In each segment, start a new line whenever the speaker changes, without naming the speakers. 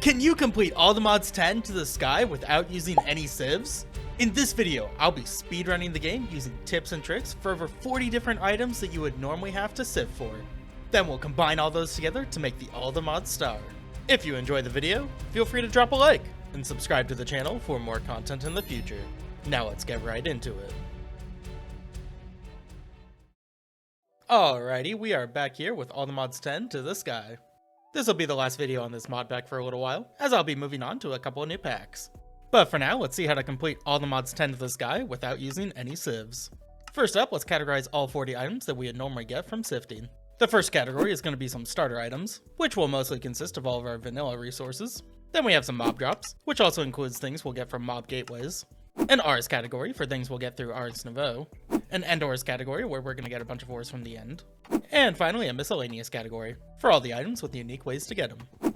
Can you complete all the mods 10 to the sky without using any sieves? In this video, I'll be speedrunning the game using tips and tricks for over 40 different items that you would normally have to sieve for. Then we'll combine all those together to make the All the Mods star. If you enjoyed the video, feel free to drop a like and subscribe to the channel for more content in the future. Now let's get right into it. Alrighty, we are back here with All the Mods 10 to the sky. This will be the last video on this mod pack for a little while, as I'll be moving on to a couple of new packs. But for now, let's see how to complete All the Mods 10 to the sky without using any sieves. First up, let's categorize all 40 items that we would normally get from sifting. The first category is going to be some starter items, which will mostly consist of all of our vanilla resources. Then we have some mob drops, which also includes things we'll get from mob gateways. An Ars category for things we'll get through Ars Nouveau. An End Ores category where we're going to get a bunch of ores from the end. And finally a miscellaneous category for all the items with unique ways to get them.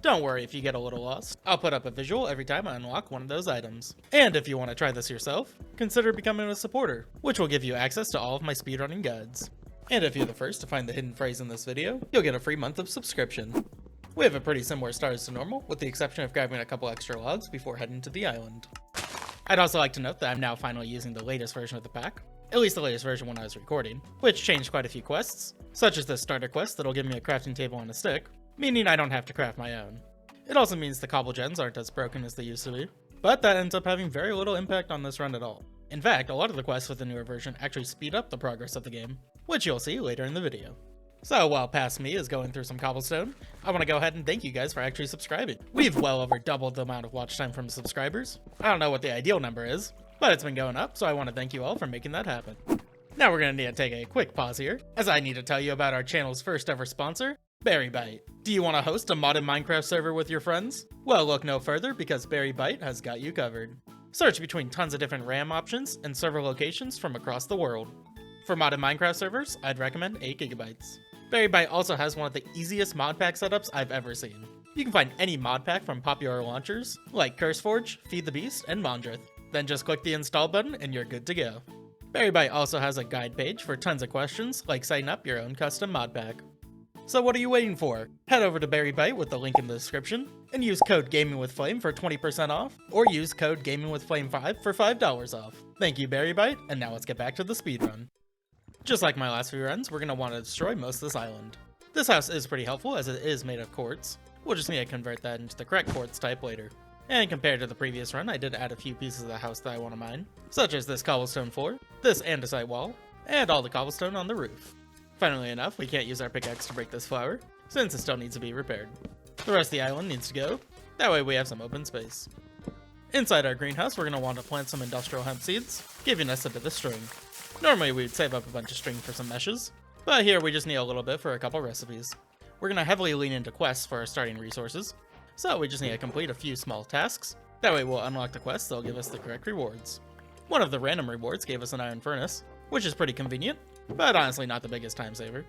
Don't worry if you get a little lost, I'll put up a visual every time I unlock one of those items. And if you want to try this yourself, consider becoming a supporter, which will give you access to all of my speedrunning guides. And if you're the first to find the hidden phrase in this video, you'll get a free month of subscription. We have a pretty similar stars to normal, with the exception of grabbing a couple extra logs before heading to the island. I'd also like to note that I'm now finally using the latest version of the pack, at least the latest version when I was recording, which changed quite a few quests, such as this starter quest that'll give me a crafting table and a stick, meaning I don't have to craft my own. It also means the cobble gens aren't as broken as they used to be, but that ends up having very little impact on this run at all. In fact, a lot of the quests with the newer version actually speed up the progress of the game, which you'll see later in the video. So while past me is going through some cobblestone, I want to go ahead and thank you guys for actually subscribing. We've well over doubled the amount of watch time from subscribers. I don't know what the ideal number is, but it's been going up, so I want to thank you all for making that happen. Now we're going to need to take a quick pause here, as I need to tell you about our channel's first ever sponsor, BerryBite. Do you want to host a modded Minecraft server with your friends? Well, look no further because BerryBite has got you covered. Search between tons of different RAM options and server locations from across the world. For modded Minecraft servers, I'd recommend 8 GB. BerryBite also has one of the easiest mod pack setups I've ever seen. You can find any mod pack from popular launchers, like CurseForge, Feed the Beast, and Mondrith. Then just click the install button and you're good to go. BerryBite also has a guide page for tons of questions, like setting up your own custom mod pack. So what are you waiting for? Head over to BerryBite with the link in the description, and use code GamingWithFlame for 20% off, or use code GamingWithFlame5 for $5 off. Thank you BerryBite, and now let's get back to the speedrun. Just like my last few runs, we're going to want to destroy most of this island. This house is pretty helpful as it is made of quartz. We'll just need to convert that into the correct quartz type later. And compared to the previous run, I did add a few pieces of the house that I want to mine, such as this cobblestone floor, this andesite wall, and all the cobblestone on the roof. Funnily enough, we can't use our pickaxe to break this flower, since it still needs to be repaired. The rest of the island needs to go, that way we have some open space. Inside our greenhouse, we're going to want to plant some industrial hemp seeds, giving us a bit of string. Normally we would save up a bunch of string for some meshes, but here we just need a little bit for a couple recipes. We're going to heavily lean into quests for our starting resources, so we just need to complete a few small tasks. That way we'll unlock the quests that'll give us the correct rewards. One of the random rewards gave us an iron furnace, which is pretty convenient, but honestly not the biggest time saver.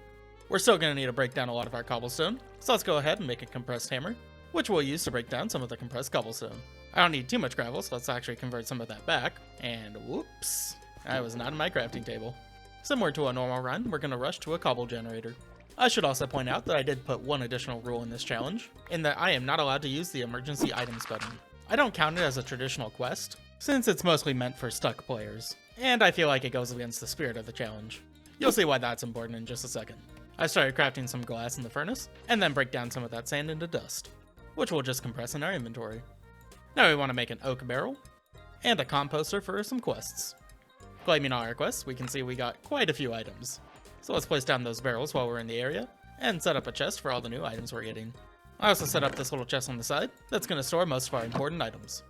We're still going to need to break down a lot of our cobblestone, so let's go ahead and make a compressed hammer, which we'll use to break down some of the compressed cobblestone. I don't need too much gravel, so let's actually convert some of that back, and whoops, I was not in my crafting table. Similar to a normal run, we're going to rush to a cobble generator. I should also point out that I did put one additional rule in this challenge, in that I am not allowed to use the emergency items button. I don't count it as a traditional quest, since it's mostly meant for stuck players, and I feel like it goes against the spirit of the challenge. You'll see why that's important in just a second. I started crafting some glass in the furnace, and then break down some of that sand into dust, which we'll just compress in our inventory. Now we want to make an oak barrel, and a composter for some quests. Claiming all our quests, we can see we got quite a few items. So let's place down those barrels while we're in the area, and set up a chest for all the new items we're getting. I also set up this little chest on the side that's going to store most of our important items.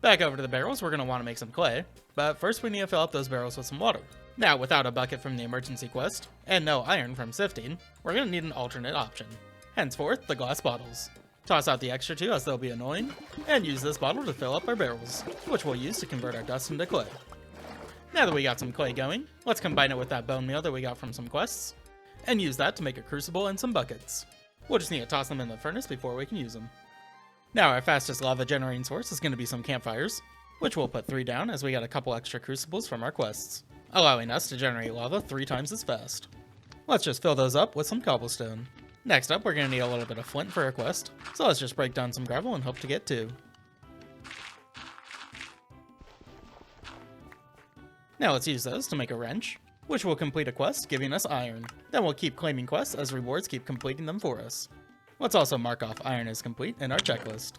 Back over to the barrels, we're going to want to make some clay, but first we need to fill up those barrels with some water. Now, without a bucket from the emergency quest, and no iron from sifting, we're going to need an alternate option. Henceforth, the glass bottles. Toss out the extra two as they'll be annoying, and use this bottle to fill up our barrels, which we'll use to convert our dust into clay. Now that we got some clay going, let's combine it with that bone meal that we got from some quests, and use that to make a crucible and some buckets. We'll just need to toss them in the furnace before we can use them. Now our fastest lava generating source is going to be some campfires, which we'll put 3 down as we got a couple extra crucibles from our quests, allowing us to generate lava 3 times as fast. Let's just fill those up with some cobblestone. Next up, we're going to need a little bit of flint for our quest, so let's just break down some gravel and hope to get 2. Now let's use those to make a wrench, which will complete a quest, giving us iron. Then we'll keep claiming quests as rewards keep completing them for us. Let's also mark off iron as complete in our checklist.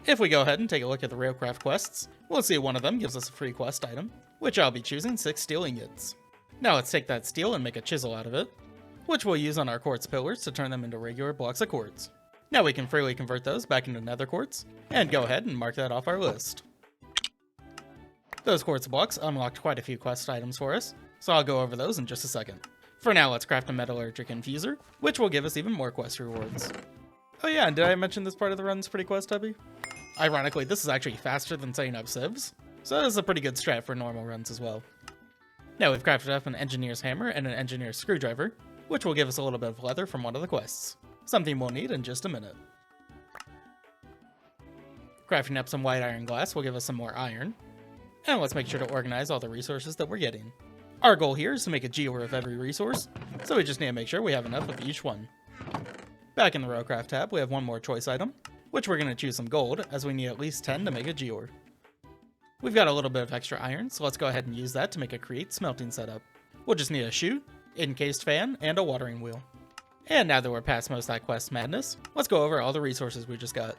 If we go ahead and take a look at the railcraft quests, we'll see one of them gives us a free quest item, which I'll be choosing 6 steel ingots. Now let's take that steel and make a chisel out of it, which we'll use on our quartz pillars to turn them into regular blocks of quartz. Now we can freely convert those back into nether quartz, and go ahead and mark that off our list. Those quartz blocks unlocked quite a few quest items for us, so I'll go over those in just a second. For now, let's craft a metallurgic infuser, which will give us even more quest rewards. Oh yeah, and did I mention this part of the run's pretty quest heavy? Ironically, this is actually faster than setting up sieves, so this is a pretty good strat for normal runs as well. Now we've crafted up an engineer's hammer and an engineer's screwdriver, which will give us a little bit of leather from one of the quests, something we'll need in just a minute. Crafting up some white iron glass will give us some more iron, and let's make sure to organize all the resources that we're getting. Our goal here is to make a Geore of every resource, so we just need to make sure we have enough of each one. Back in the Railcraft tab, we have one more choice item, which we're going to choose some gold, as we need at least 10 to make a Geore. We've got a little bit of extra iron, so let's go ahead and use that to make a create smelting setup. We'll just need a chute, encased fan, and a watering wheel. And now that we're past most of that quest madness, let's go over all the resources we just got.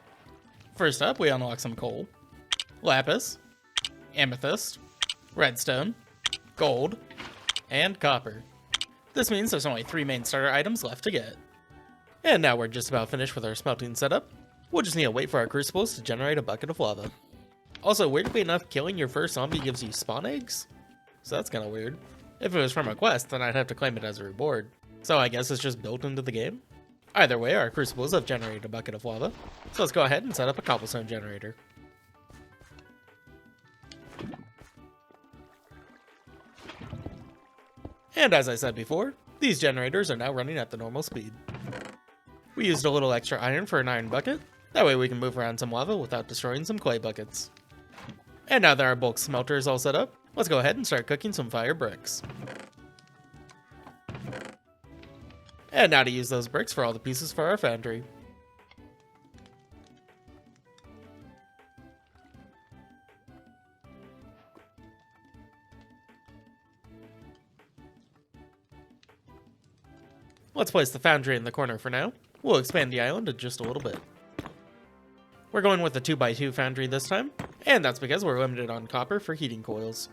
First up, we unlock some coal, lapis, amethyst, redstone, gold, and copper. This means there's only 3 main starter items left to get. And now we're just about finished with our smelting setup. We'll just need to wait for our crucibles to generate a bucket of lava. Also, weirdly enough, killing your first zombie gives you spawn eggs? So that's kinda weird. If it was from a quest, then I'd have to claim it as a reward. So I guess it's just built into the game? Either way, our crucibles have generated a bucket of lava. So let's go ahead and set up a cobblestone generator. And as I said before, these generators are now running at the normal speed. We used a little extra iron for an iron bucket, that way we can move around some lava without destroying some clay buckets. And now that our bulk smelter is all set up, let's go ahead and start cooking some fire bricks. And now to use those bricks for all the pieces for our foundry. Let's place the foundry in the corner for now. We'll expand the island in just a little bit. We're going with a 2x2 foundry this time, and that's because we're limited on copper for heating coils.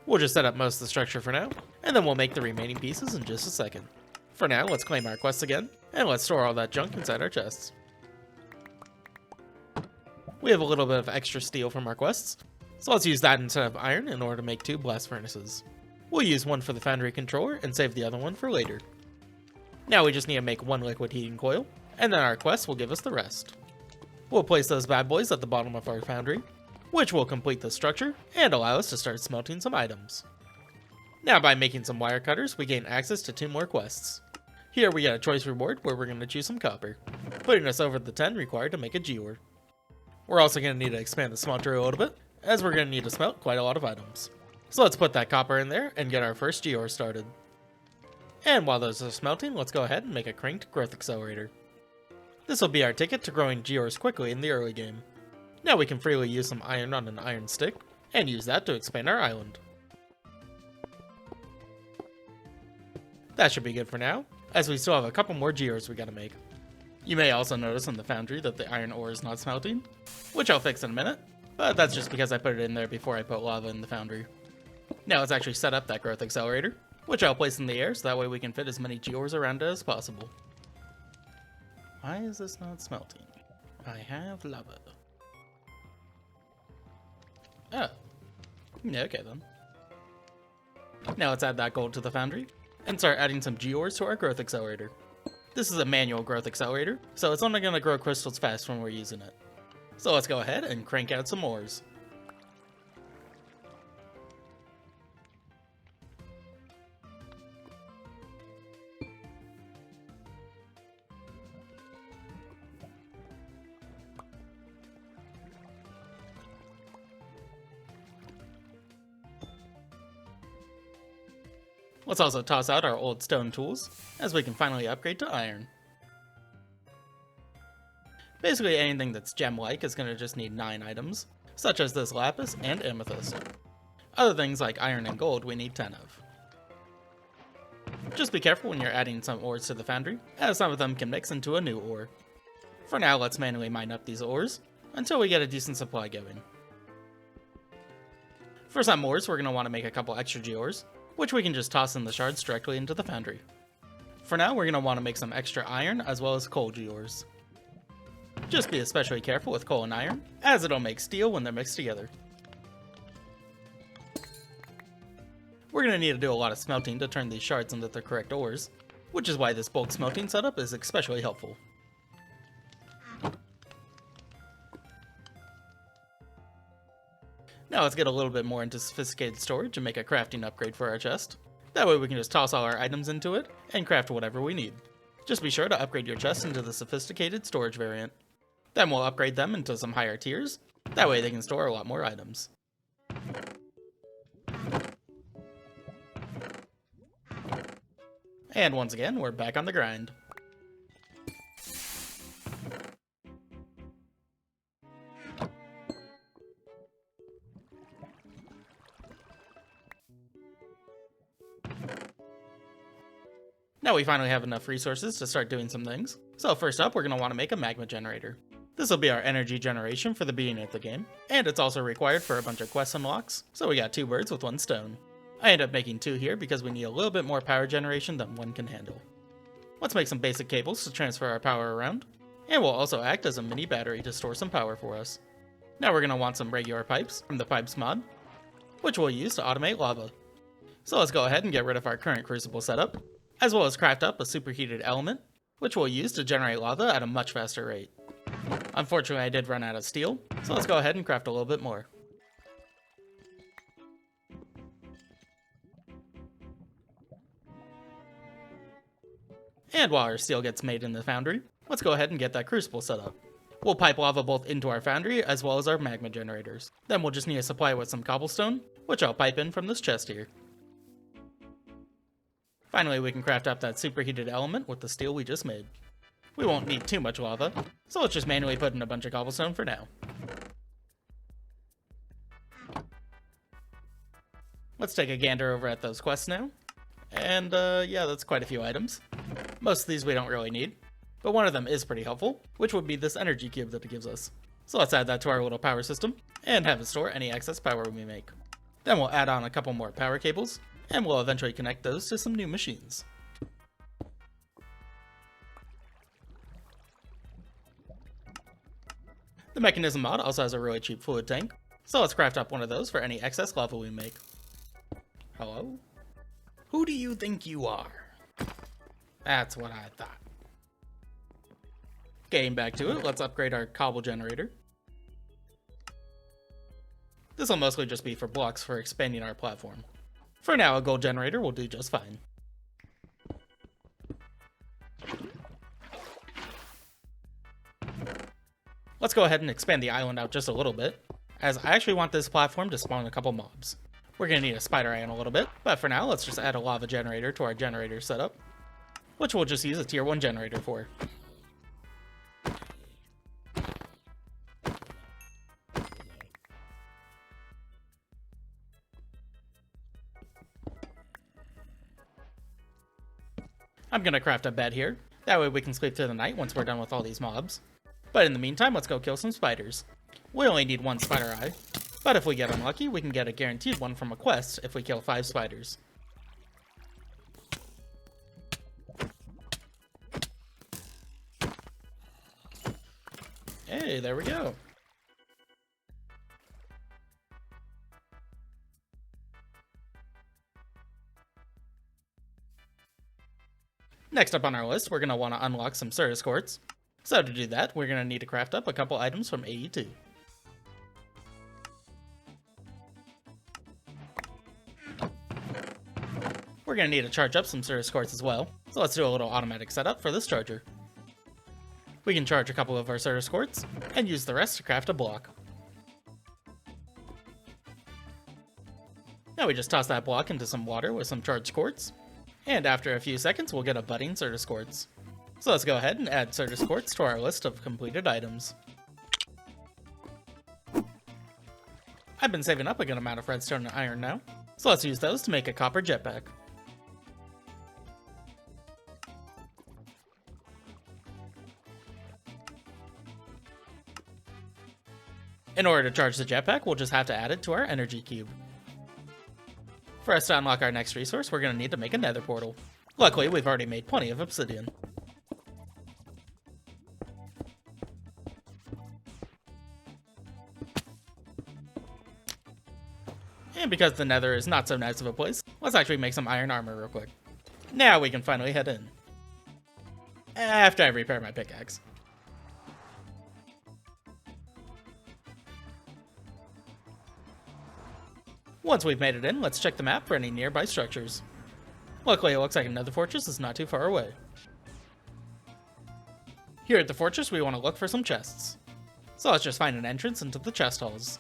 We'll just set up most of the structure for now, and then we'll make the remaining pieces in just a second. For now, let's claim our quests again, and let's store all that junk inside our chests. We have a little bit of extra steel from our quests, so let's use that instead of iron in order to make 2 blast furnaces. We'll use one for the foundry controller and save the other one for later. Now we just need to make 1 liquid heating coil, and then our quest will give us the rest. We'll place those bad boys at the bottom of our foundry, which will complete the structure and allow us to start smelting some items. Now by making some wire cutters, we gain access to 2 more quests. Here we get a choice reward where we're going to choose some copper, putting us over the 10 required to make a Geore. We're also going to need to expand the smelter a little bit, as we're going to need to smelt quite a lot of items. So let's put that copper in there and get our first Geore started. And while those are smelting, let's go ahead and make a cranked growth accelerator. This will be our ticket to growing Geores quickly in the early game. Now we can freely use some iron on an iron stick, and use that to expand our island. That should be good for now, as we still have a couple more Geores we gotta make. You may also notice in the foundry that the iron ore is not smelting, which I'll fix in a minute, but that's just because I put it in there before I put lava in the foundry. Now let's actually set up that growth accelerator, which I'll place in the air so that way we can fit as many Geores around it as possible. Why is this not smelting? I have lava. Oh. Yeah, okay then. Now let's add that gold to the foundry, and start adding some Geores to our growth accelerator. This is a manual growth accelerator, so it's only going to grow crystals fast when we're using it. So let's go ahead and crank out some ores. Let's also toss out our old stone tools, as we can finally upgrade to iron. Basically anything that's gem-like is going to just need 9 items, such as this lapis and amethyst. Other things like iron and gold we need 10 of. Just be careful when you're adding some ores to the foundry, as some of them can mix into a new ore. For now, let's manually mine up these ores, until we get a decent supply going. For some ores, we're going to want to make a couple extra Geores, which we can just toss in the shards directly into the foundry. For now, we're going to want to make some extra iron as well as coal Geores. Just be especially careful with coal and iron, as it'll make steel when they're mixed together. We're going to need to do a lot of smelting to turn these shards into the correct ores, which is why this bulk smelting setup is especially helpful. Now let's get a little bit more into sophisticated storage and make a crafting upgrade for our chest. That way we can just toss all our items into it and craft whatever we need. Just be sure to upgrade your chest into the sophisticated storage variant. Then we'll upgrade them into some higher tiers, that way they can store a lot more items. And once again, we're back on the grind. Now we finally have enough resources to start doing some things. So first up, we're going to want to make a magma generator. This will be our energy generation for the beginning of the game, and it's also required for a bunch of quest unlocks, so we got 2 birds with 1 stone. I end up making 2 here because we need a little bit more power generation than 1 can handle. Let's make some basic cables to transfer our power around, and will also act as a mini battery to store some power for us. Now we're going to want some regular pipes from the pipes mod, which we'll use to automate lava. So let's go ahead and get rid of our current crucible setup, as well as craft up a superheated element, which we'll use to generate lava at a much faster rate. Unfortunately, I did run out of steel, so let's go ahead and craft a little bit more. And while our steel gets made in the foundry, let's go ahead and get that crucible set up. We'll pipe lava both into our foundry as well as our magma generators. Then we'll just need to supply with some cobblestone, which I'll pipe in from this chest here. Finally, we can craft up that superheated element with the steel we just made. We won't need too much lava, so let's just manually put in a bunch of cobblestone for now. Let's take a gander over at those quests now. And yeah, that's quite a few items. Most of these we don't really need, but one of them is pretty helpful, which would be this energy cube that it gives us. So let's add that to our little power system, and have it store any excess power we make. Then we'll add on a couple more power cables, and we'll eventually connect those to some new machines. The Mekanism mod also has a really cheap fluid tank, so let's craft up one of those for any excess lava we make. Hello? Who do you think you are? That's what I thought. Getting back to it, let's upgrade our cobble generator. This will mostly just be for blocks for expanding our platform. For now, a gold generator will do just fine. Let's go ahead and expand the island out just a little bit, as I actually want this platform to spawn a couple mobs. We're going to need a spider eye in a little bit, but for now, let's just add a lava generator to our generator setup, which we'll just use a tier 1 generator for. I'm going to craft a bed here, that way we can sleep through the night once we're done with all these mobs. But in the meantime, let's go kill some spiders. We only need 1 spider eye, but if we get unlucky, we can get a guaranteed one from a quest if we kill 5 spiders. Hey, there we go. Next up on our list, we're going to want to unlock some Service Quartz. So to do that, we're going to need to craft up a couple items from AE2. We're going to need to charge up some Service Quartz as well, so let's do a little automatic setup for this charger. We can charge a couple of our Service Quartz, and use the rest to craft a block. Now we just toss that block into some water with some charged quartz, And after a few seconds, we'll get a budding Certus quartz. So let's go ahead and add Certus quartz to our list of completed items. I've been saving up a good amount of redstone and iron now, so let's use those to make a copper jetpack. In order to charge the jetpack, we'll just have to add it to our energy cube. For us to unlock our next resource, we're going to need to make a nether portal. Luckily, we've already made plenty of obsidian. And because the nether is not so nice of a place, let's actually make some iron armor real quick. Now we can finally head in. After I repair my pickaxe. Once we've made it in, let's check the map for any nearby structures. Luckily, it looks like another fortress is not too far away. Here at the fortress, we want to look for some chests. So let's just find an entrance into the chest halls.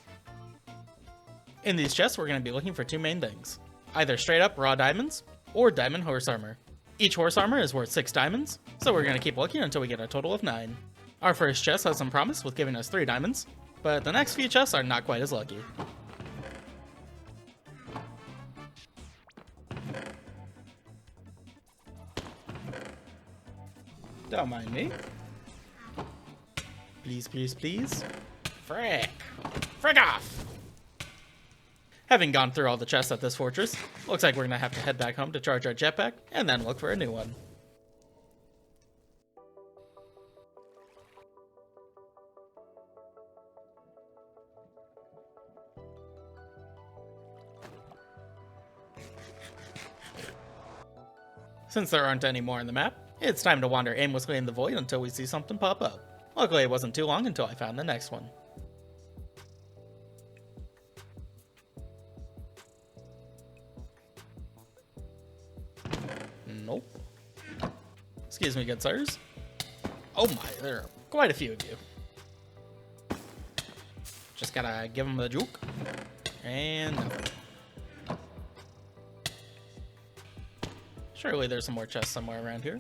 In these chests, we're going to be looking for two main things. Either straight up raw diamonds, or diamond horse armor. Each horse armor is worth 6 diamonds, so we're going to keep looking until we get a total of 9. Our first chest has some promise with giving us 3 diamonds, but the next few chests are not quite as lucky. Don't mind me. Please, please, please. Frick. Frick off! Having gone through all the chests at this fortress, looks like we're gonna have to head back home to charge our jetpack, and then look for a new one. Since there aren't any more on the map, it's time to wander aimlessly in the void until we see something pop up. Luckily, it wasn't too long until I found the next one. Nope. Excuse me, good sirs. Oh my, there are quite a few of you. Just gotta give them the juke. And nothing. Surely there's some more chests somewhere around here.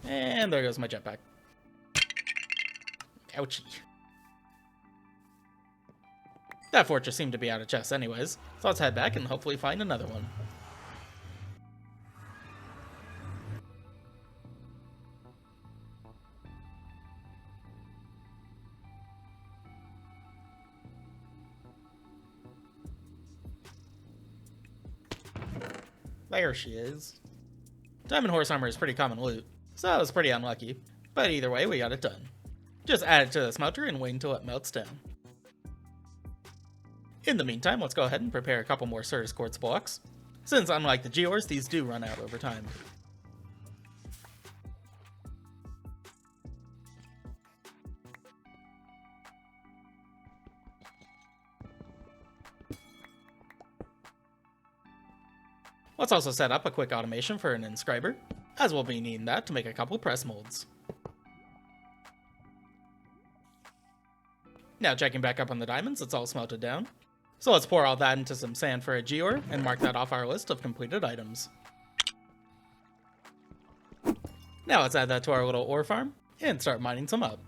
And there goes my jetpack. Ouchie. That fortress seemed to be out of chests anyways, so let's head back and hopefully find another one. There she is. Diamond horse armor is pretty common loot, so that was pretty unlucky, but either way we got it done. Just add it to the smelter and wait until it melts down. In the meantime, let's go ahead and prepare a couple more Certus quartz blocks, since unlike the Geores, these do run out over time. Let's also set up a quick automation for an inscriber, as we'll be needing that to make a couple press molds. Now checking back up on the diamonds, it's all smelted down. So let's pour all that into some sand for a Geore and mark that off our list of completed items. Now let's add that to our little ore farm and start mining some up.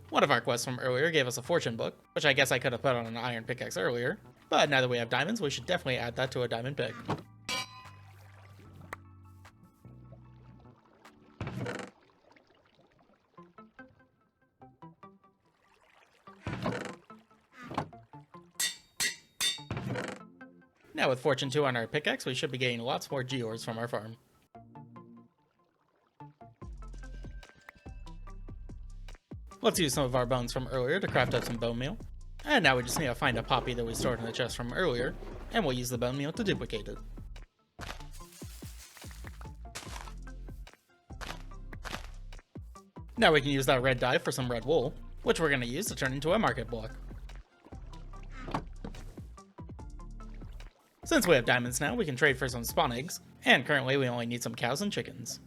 One of our quests from earlier gave us a fortune book, which I guess I could have put on an iron pickaxe earlier, but now that we have diamonds, we should definitely add that to a diamond pick. Now with Fortune 2 on our pickaxe, we should be getting lots more Geores from our farm. Let's use some of our bones from earlier to craft up some bone meal. And now we just need to find a poppy that we stored in the chest from earlier, and we'll use the bone meal to duplicate it. Now we can use that red dye for some red wool, which we're going to use to turn into a market block. Since we have diamonds now, we can trade for some spawn eggs, and currently we only need some cows and chickens.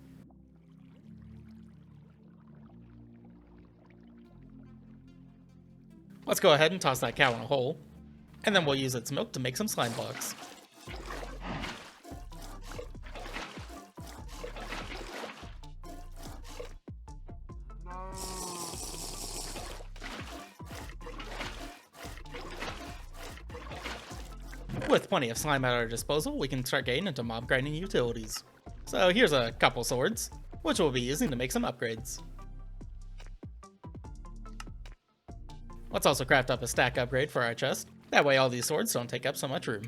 Let's go ahead and toss that cow in a hole, and then we'll use its milk to make some slime blocks. With plenty of slime at our disposal, we can start getting into mob grinding utilities. So here's a couple swords, which we'll be using to make some upgrades. Let's also craft up a stack upgrade for our chest, that way all these swords don't take up so much room.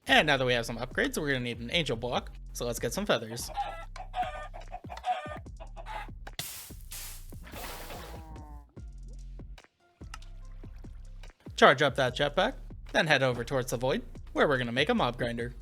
And now that we have some upgrades, we're going to need an angel block, so let's get some feathers. Charge up that jetpack, then head over towards the void, where we're going to make a mob grinder.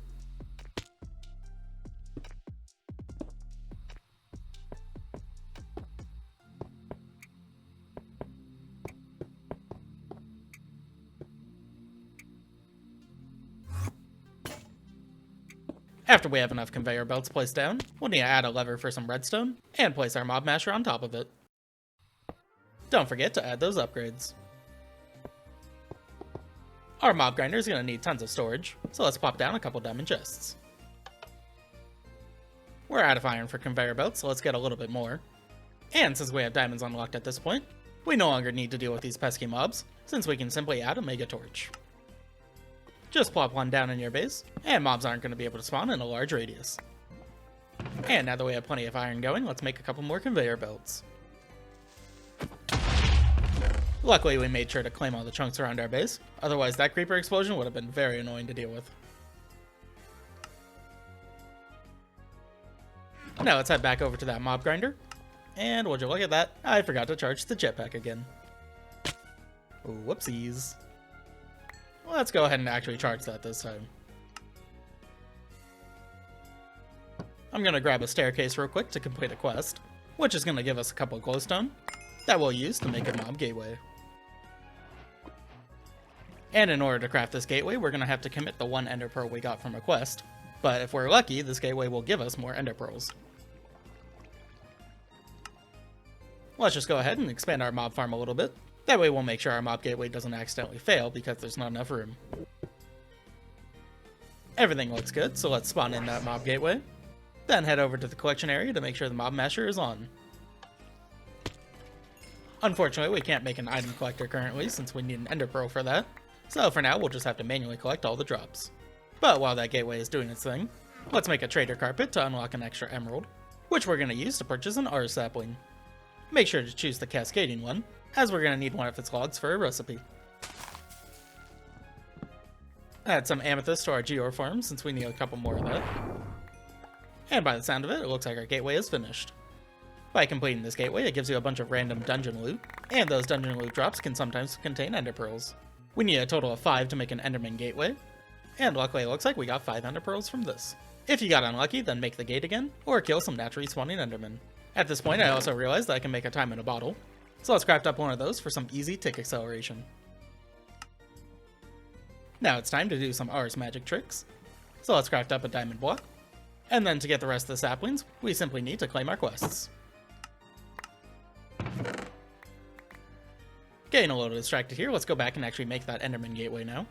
After we have enough conveyor belts placed down, we'll need to add a lever for some redstone, and place our mob masher on top of it. Don't forget to add those upgrades. Our mob grinder is going to need tons of storage, so let's pop down a couple diamond chests. We're out of iron for conveyor belts, so let's get a little bit more. And since we have diamonds unlocked at this point, we no longer need to deal with these pesky mobs, since we can simply add a mega torch. Just plop one down in your base, and mobs aren't going to be able to spawn in a large radius. And now that we have plenty of iron going, let's make a couple more conveyor belts. Luckily, we made sure to claim all the chunks around our base, otherwise that creeper explosion would have been very annoying to deal with. Now let's head back over to that mob grinder, and would you look at that, I forgot to charge the jetpack again. Whoopsies. Let's go ahead and actually charge that this time. I'm going to grab a staircase real quick to complete a quest, which is going to give us a couple of glowstone that we'll use to make a mob gateway. And in order to craft this gateway, we're going to have to commit the one ender pearl we got from a quest, but if we're lucky, this gateway will give us more ender pearls. Let's just go ahead and expand our mob farm a little bit. That way we'll make sure our mob gateway doesn't accidentally fail because there's not enough room. Everything looks good, so let's spawn in that mob gateway. Then head over to the collection area to make sure the mob masher is on. Unfortunately, we can't make an item collector currently since we need an ender pearl for that. So for now, we'll just have to manually collect all the drops. But while that gateway is doing its thing, let's make a trader carpet to unlock an extra emerald, which we're going to use to purchase an Ars sapling. Make sure to choose the cascading one, as we're going to need one of its logs for a recipe. Add some amethyst to our Geore farm since we need a couple more of that. And by the sound of it, it looks like our gateway is finished. By completing this gateway, it gives you a bunch of random dungeon loot, and those dungeon loot drops can sometimes contain ender pearls. We need a total of 5 to make an enderman gateway, and luckily it looks like we got 5 ender pearls from this. If you got unlucky, then make the gate again, or kill some naturally spawning endermen. At this point, I also realized that I can make a time in a bottle, so let's craft up one of those for some easy tick acceleration. Now it's time to do some Ars magic tricks. So let's craft up a diamond block, and then to get the rest of the saplings, we simply need to claim our quests. Getting a little distracted here, let's go back and actually make that enderman gateway now,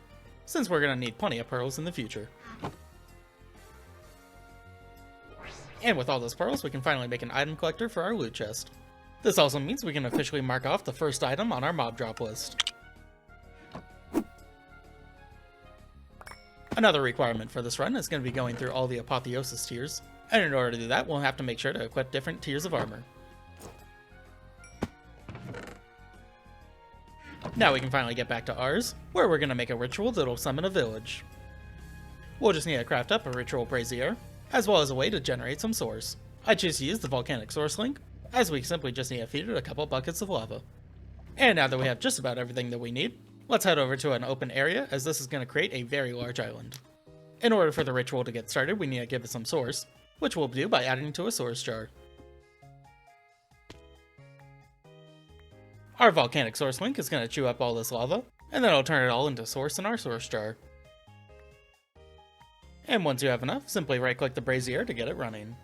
since we're going to need plenty of pearls in the future. And with all those pearls, we can finally make an item collector for our loot chest. This also means we can officially mark off the first item on our mob drop list. Another requirement for this run is going to be going through all the Apotheosis tiers, and in order to do that, we'll have to make sure to equip different tiers of armor. Now we can finally get back to Ars, where we're going to make a ritual that'll summon a village. We'll just need to craft up a ritual brazier, as well as a way to generate some source. I choose to use the volcanic source link, as we simply just need to feed it a couple buckets of lava. And now that we have just about everything that we need, let's head over to an open area, as this is going to create a very large island. In order for the ritual to get started, we need to give it some source, which we'll do by adding to a source jar. Our volcanic source link is going to chew up all this lava, and then I'll turn it all into source in our source jar. And once you have enough, simply right click the brazier to get it running.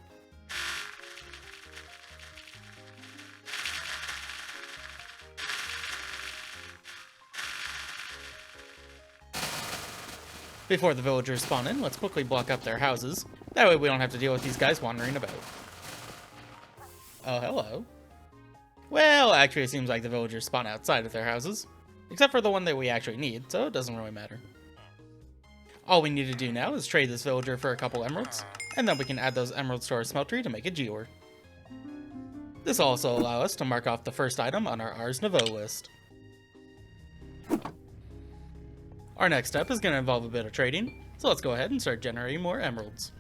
Before the villagers spawn in, let's quickly block up their houses. That way we don't have to deal with these guys wandering about. Oh, hello. Well, actually it seems like the villagers spawn outside of their houses. Except for the one that we actually need, so it doesn't really matter. All we need to do now is trade this villager for a couple emeralds, and then we can add those emeralds to our smeltery to make a Geore. This will also allow us to mark off the first item on our Ars Nouveau list. Our next step is going to involve a bit of trading, so let's go ahead and start generating more emeralds.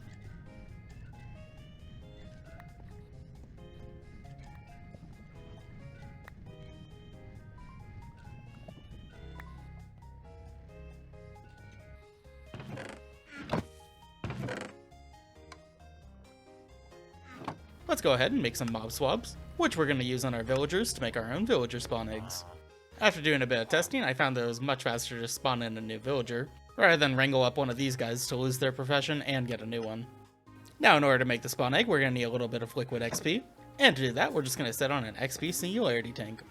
Let's go ahead and make some mob swabs, which we're going to use on our villagers to make our own villager spawn eggs. After doing a bit of testing, I found that it was much faster to spawn in a new villager, rather than wrangle up one of these guys to lose their profession and get a new one. Now in order to make the spawn egg, we're going to need a little bit of liquid XP, and to do that we're just going to set on an XP singularity tank.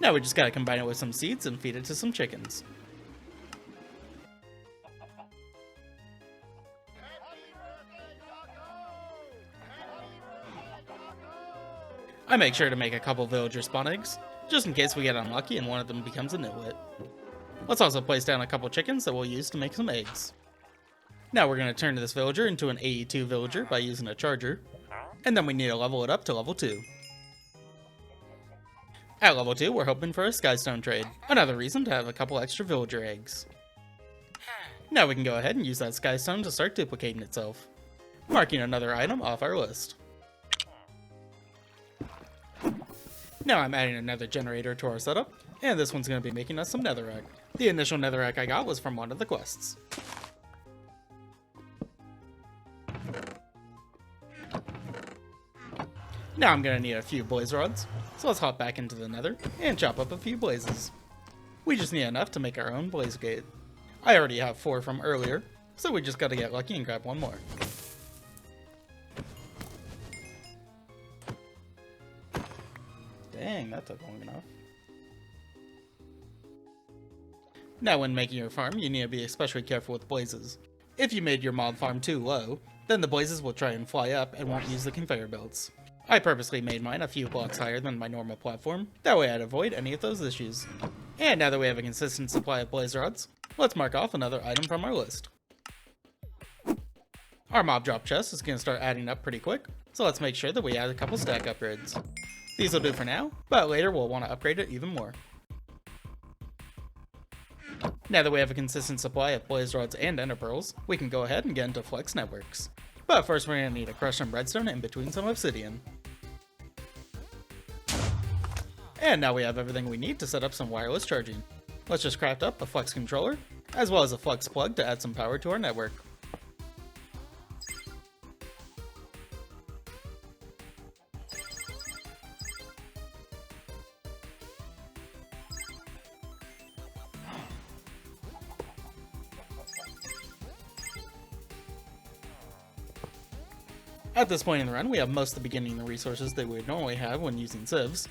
Now we just got to combine it with some seeds and feed it to some chickens. I make sure to make a couple villager spawn eggs, just in case we get unlucky and one of them becomes a nitwit. Let's also place down a couple chickens that we'll use to make some eggs. Now we're going to turn this villager into an AE2 villager by using a charger, and then we need to level it up to level 2. At level 2, we're hoping for a skystone trade, another reason to have a couple extra villager eggs. Now we can go ahead and use that skystone to start duplicating itself, marking another item off our list. Now I'm adding another generator to our setup, and this one's going to be making us some netherite. The initial netherite I got was from one of the quests. Now I'm going to need a few blaze rods, so let's hop back into the nether and chop up a few blazes. We just need enough to make our own blaze gate. I already have 4 from earlier, so we just got to get lucky and grab one more. Dang, that took long enough. Now when making your farm, you need to be especially careful with blazes. If you made your mob farm too low, then the blazes will try and fly up and won't use the conveyor belts. I purposely made mine a few blocks higher than my normal platform, that way I'd avoid any of those issues. And now that we have a consistent supply of blaze rods, let's mark off another item from our list. Our mob drop chest is going to start adding up pretty quick, so let's make sure that we add a couple stack upgrades. These will do for now, but later we'll want to upgrade it even more. Now that we have a consistent supply of blaze rods and ender pearls, we can go ahead and get into flex networks. But first we're going to need to crush some redstone in between some obsidian. And now we have everything we need to set up some wireless charging. Let's just craft up a flex controller, as well as a flex plug to add some power to our network. At this point in the run, we have most of the beginning resources that we would normally have when using sieves,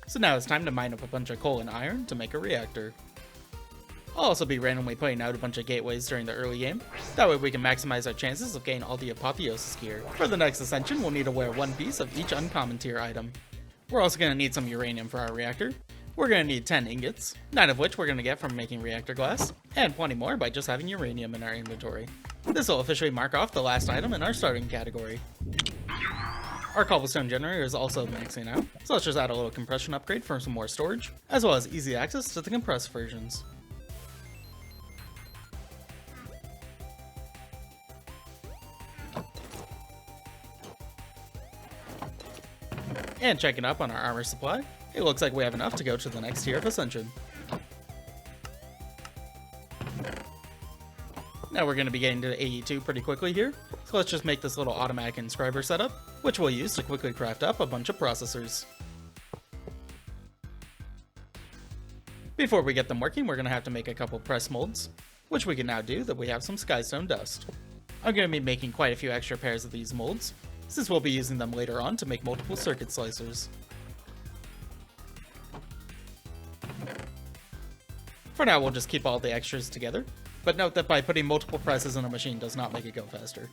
so now it's time to mine up a bunch of coal and iron to make a reactor. I'll also be randomly putting out a bunch of gateways during the early game, that way we can maximize our chances of getting all the Apotheosis gear. For the next ascension, we'll need to wear one piece of each uncommon tier item. We're also going to need some uranium for our reactor. We're going to need 10 ingots, 9 of which we're going to get from making reactor glass, and plenty more by just having uranium in our inventory. This will officially mark off the last item in our starting category. Our cobblestone generator is also maxing out, so let's just add a little compression upgrade for some more storage, as well as easy access to the compressed versions. And checking up on our armor supply, it looks like we have enough to go to the next tier of ascension. Now we're going to be getting to AE2 pretty quickly here, so let's just make this little automatic inscriber setup, which we'll use to quickly craft up a bunch of processors. Before we get them working, we're going to have to make a couple press molds, which we can now do that we have some skystone dust. I'm going to be making quite a few extra pairs of these molds, since we'll be using them later on to make multiple circuit slicers. For now, we'll just keep all the extras together, but note that by putting multiple presses in a machine does not make it go faster.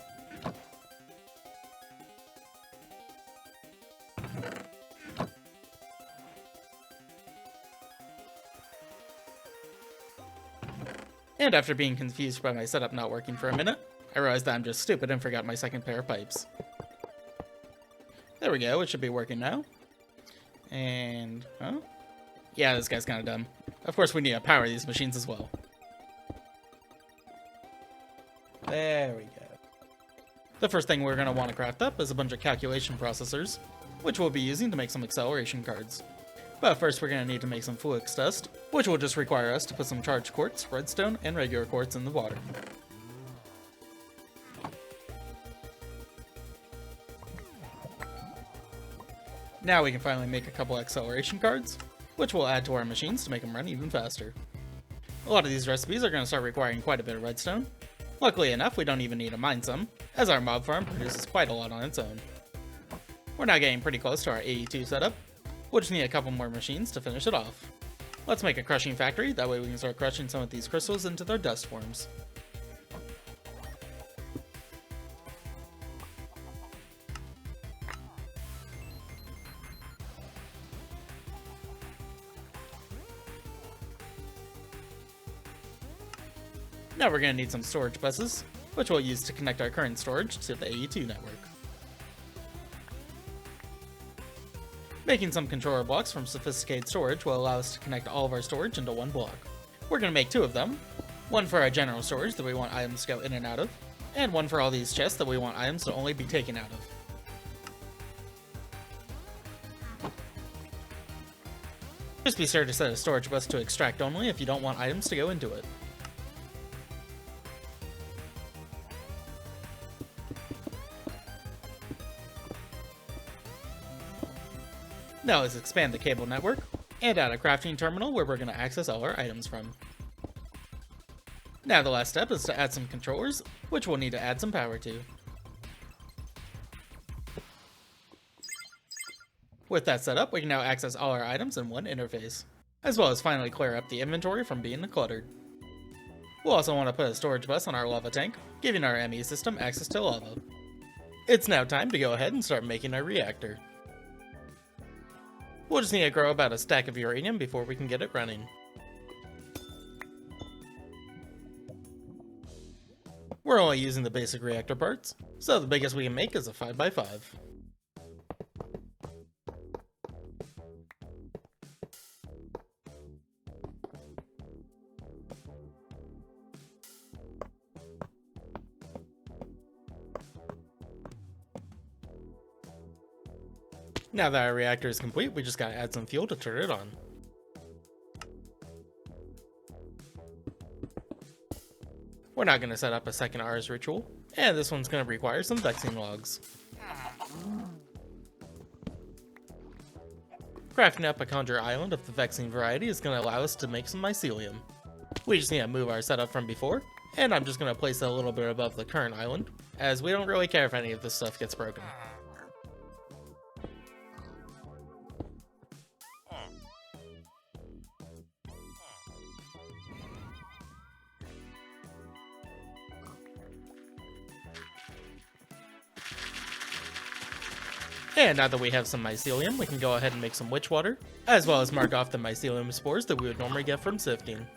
And after being confused by my setup not working for a minute, I realized that I'm just stupid and forgot my second pair of pipes. There we go, it should be working now. And, huh? Yeah, this guy's kind of dumb. Of course we need to power these machines as well. There we go. The first thing we're going to want to craft up is a bunch of calculation processors, which we'll be using to make some acceleration cards. But first we're going to need to make some flux dust, which will just require us to put some charged quartz, redstone, and regular quartz in the water. Now we can finally make a couple acceleration cards, which we'll add to our machines to make them run even faster. A lot of these recipes are going to start requiring quite a bit of redstone. Luckily enough, we don't even need to mine some, as our mob farm produces quite a lot on its own. We're now getting pretty close to our AE2 setup. We'll just need a couple more machines to finish it off. Let's make a crushing factory, that way we can start crushing some of these crystals into their dust forms. Now we're going to need some storage buses, which we'll use to connect our current storage to the AE2 network. Making some controller blocks from sophisticated storage will allow us to connect all of our storage into one block. We're going to make two of them, one for our general storage that we want items to go in and out of, and one for all these chests that we want items to only be taken out of. Just be sure to set a storage bus to extract only if you don't want items to go into it. Now let's expand the cable network, and add a crafting terminal where we're going to access all our items from. Now the last step is to add some controllers, which we'll need to add some power to. With that set up, we can now access all our items in one interface, as well as finally clear up the inventory from being cluttered. We'll also want to put a storage bus on our lava tank, giving our ME system access to lava. It's now time to go ahead and start making our reactor. We'll just need to grow about a stack of uranium before we can get it running. We're only using the basic reactor parts, so the biggest we can make is a 5x5. Now that our reactor is complete, we just gotta add some fuel to turn it on. We're not gonna set up a second Ars ritual, and this one's gonna require some vexing logs. Crafting up a conjure island of the vexing variety is gonna allow us to make some mycelium. We just need to move our setup from before, and I'm just gonna place it a little bit above the current island, as we don't really care if any of this stuff gets broken. And now that we have some mycelium, we can go ahead and make some witch water, as well as mark off the mycelium spores that we would normally get from sifting.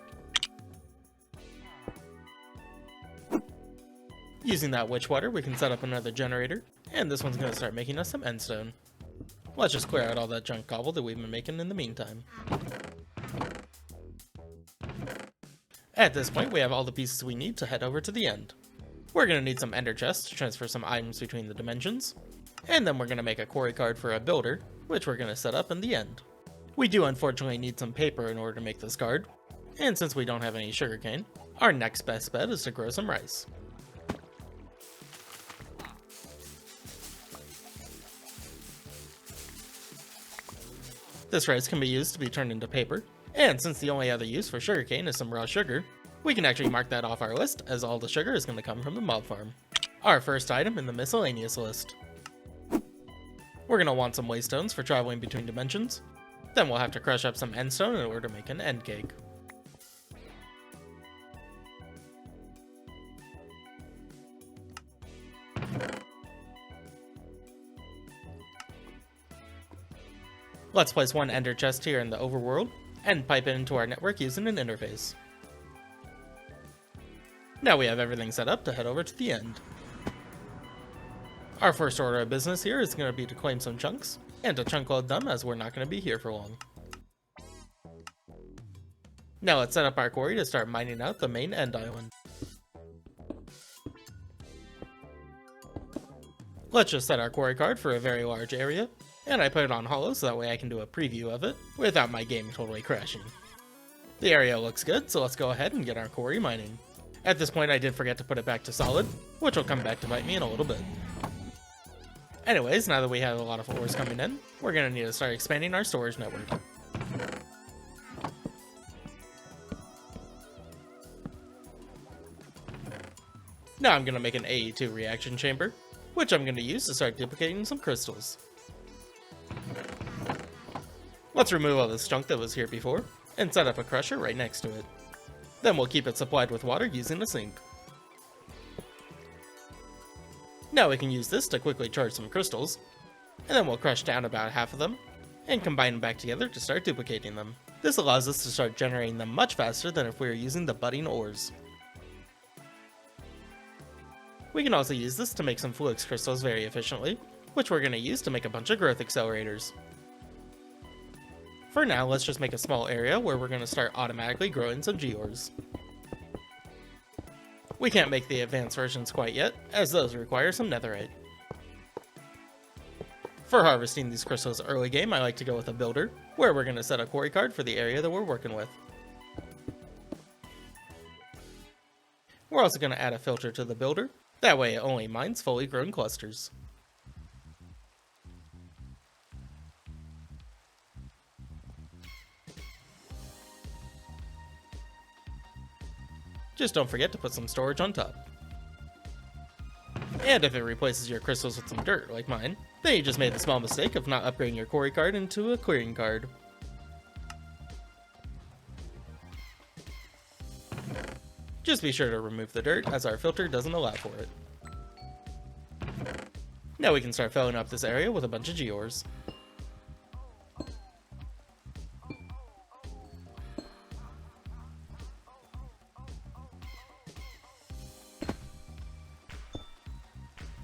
Using that witch water, we can set up another generator, and this one's going to start making us some endstone. Let's just clear out all that junk cobble that we've been making in the meantime. At this point, we have all the pieces we need to head over to the end. We're going to need some ender chests to transfer some items between the dimensions, and then we're going to make a quarry card for a builder, which we're going to set up in the end. We do unfortunately need some paper in order to make this card, and since we don't have any sugarcane, our next best bet is to grow some rice. This rice can be used to be turned into paper, And since the only other use for sugarcane is some raw sugar, we can actually mark that off our list, as all the sugar is going to come from the mob farm. Our first item in the miscellaneous list. We're going to want some waystones for traveling between dimensions. Then we'll have to crush up some endstone in order to make an end cake. Let's place one ender chest here in the overworld, and pipe it into our network using an interface. Now we have everything set up to head over to the end. Our first order of business here is going to be to claim some chunks, and to chunk load them as we're not going to be here for long. Now let's set up our quarry to start mining out the main end island. Let's just set our quarry card for a very large area, and I put it on hollow so that way I can do a preview of it without my game totally crashing. The area looks good, so let's go ahead and get our quarry mining. At this point I did forget to put it back to solid, which will come back to bite me in a little bit. Anyways, now that we have a lot of ores coming in, we're going to need to start expanding our storage network. Now I'm going to make an AE2 reaction chamber, which I'm going to use to start duplicating some crystals. Let's remove all this junk that was here before, and set up a crusher right next to it. Then we'll keep it supplied with water using a sink. Now we can use this to quickly charge some crystals, and then we'll crush down about half of them, and combine them back together to start duplicating them. This allows us to start generating them much faster than if we were using the budding ores. We can also use this to make some flux crystals very efficiently, which we're going to use to make a bunch of growth accelerators. For now, let's just make a small area where we're going to start automatically growing some Geores. We can't make the advanced versions quite yet, as those require some netherite. For harvesting these crystals early game, I like to go with a builder, where we're going to set a quarry card for the area that we're working with. We're also going to add a filter to the builder, that way it only mines fully grown clusters. Just don't forget to put some storage on top. And if it replaces your crystals with some dirt, like mine, then you just made the small mistake of not upgrading your quarry card into a clearing card. Just be sure to remove the dirt, as our filter doesn't allow for it. Now we can start filling up this area with a bunch of Geores.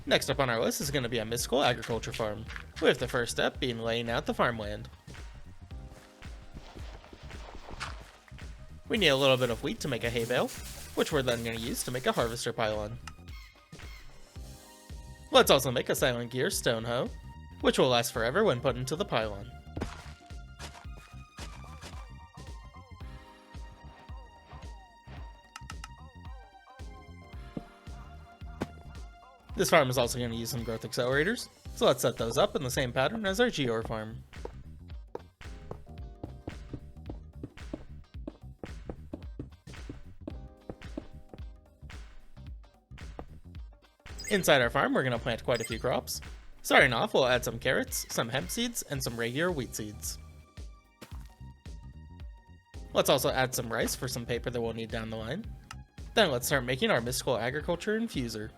Next up on our list is going to be a mystical agriculture farm, with the first step being laying out the farmland. We need a little bit of wheat to make a hay bale, which we're then going to use to make a harvester pylon. Let's also make a silent gear stone hoe, which will last forever when put into the pylon. This farm is also going to use some growth accelerators, so let's set those up in the same pattern as our Geore farm. Inside our farm, we're going to plant quite a few crops. Starting off, we'll add some carrots, some hemp seeds, and some regular wheat seeds. Let's also add some rice for some paper that we'll need down the line. Then let's start making our mystical agriculture infuser.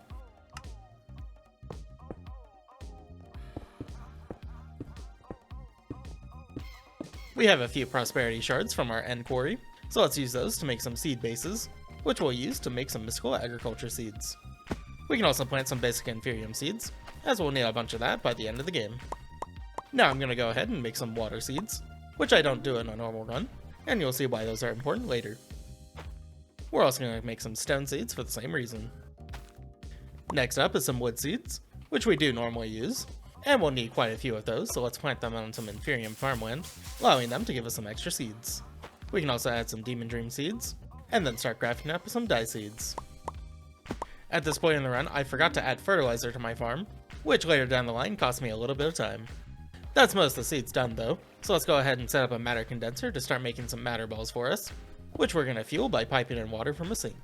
We have a few prosperity shards from our end quarry, so let's use those to make some seed bases, which we'll use to make some mystical agriculture seeds. We can also plant some basic inferium seeds, as we'll need a bunch of that by the end of the game. Now I'm going to go ahead and make some water seeds, which I don't do in a normal run, and you'll see why those are important later. We're also going to make some stone seeds for the same reason. Next up is some wood seeds, which we do normally use, and we'll need quite a few of those, so let's plant them on some inferium farmland, allowing them to give us some extra seeds. We can also add some demon dream seeds, and then start grafting up some dye seeds. At this point in the run, I forgot to add fertilizer to my farm, which later down the line cost me a little bit of time. That's most of the seeds done though, so let's go ahead and set up a matter condenser to start making some matter balls for us, which we're going to fuel by piping in water from a sink.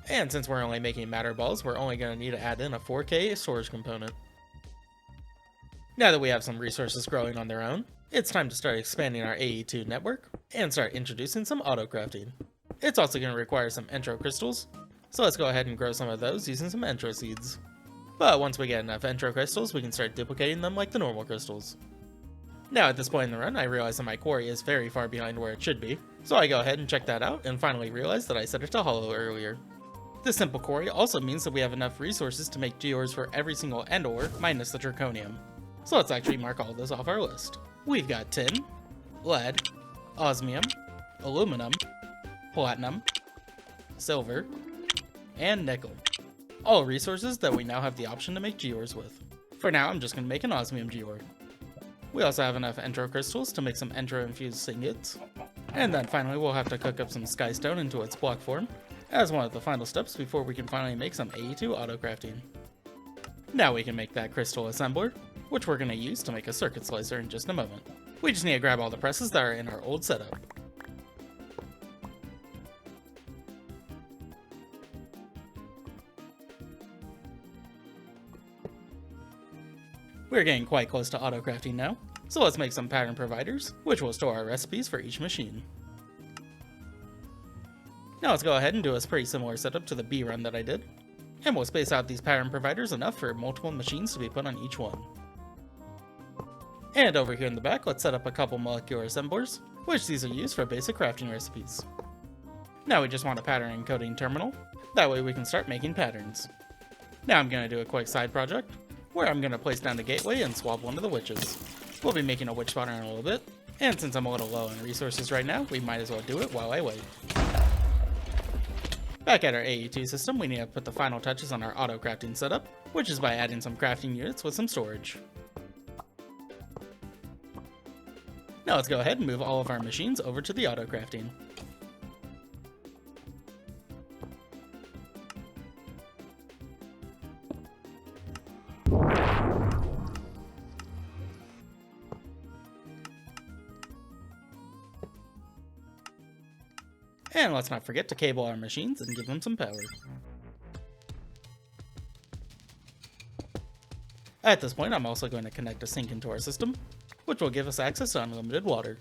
And since we're only making matter balls, we're only going to need to add in a 4K storage component. Now that we have some resources growing on their own, it's time to start expanding our AE2 network and start introducing some autocrafting. It's also going to require some entro crystals, so let's go ahead and grow some of those using some entro seeds. But once we get enough entro crystals, we can start duplicating them like the normal crystals. Now at this point in the run, I realize that my quarry is very far behind where it should be, so I go ahead and check that out and finally realize that I set it to hollow earlier. This simple quarry also means that we have enough resources to make geores for every single end ore minus the draconium. So let's actually mark all this off our list. We've got tin, lead, osmium, aluminum, platinum, silver, and nickel. All resources that we now have the option to make geores with. For now, I'm just going to make an osmium geore. We also have enough entro crystals to make some entro infused ingots. And then finally we'll have to cook up some skystone into its block form as one of the final steps before we can finally make some AE2 autocrafting. Now we can make that crystal assembler, which we're going to use to make a circuit slicer in just a moment. We just need to grab all the presses that are in our old setup. We're getting quite close to autocrafting now, so let's make some pattern providers, which will store our recipes for each machine. Now let's go ahead and do a pretty similar setup to the B run that I did, and we'll space out these pattern providers enough for multiple machines to be put on each one. And over here in the back, let's set up a couple molecular assemblers, which these are used for basic crafting recipes. Now we just want a pattern encoding terminal, that way we can start making patterns. Now I'm going to do a quick side project, where I'm going to place down the gateway and swap one of the witches. We'll be making a witch spawner in a little bit, and since I'm a little low on resources right now, we might as well do it while I wait. Back at our AE2 system, we need to put the final touches on our auto-crafting setup, which is by adding some crafting units with some storage. Now let's go ahead and move all of our machines over to the auto-crafting. And let's not forget to cable our machines and give them some power. At this point, I'm also going to connect a sink into our system, which will give us access to unlimited water.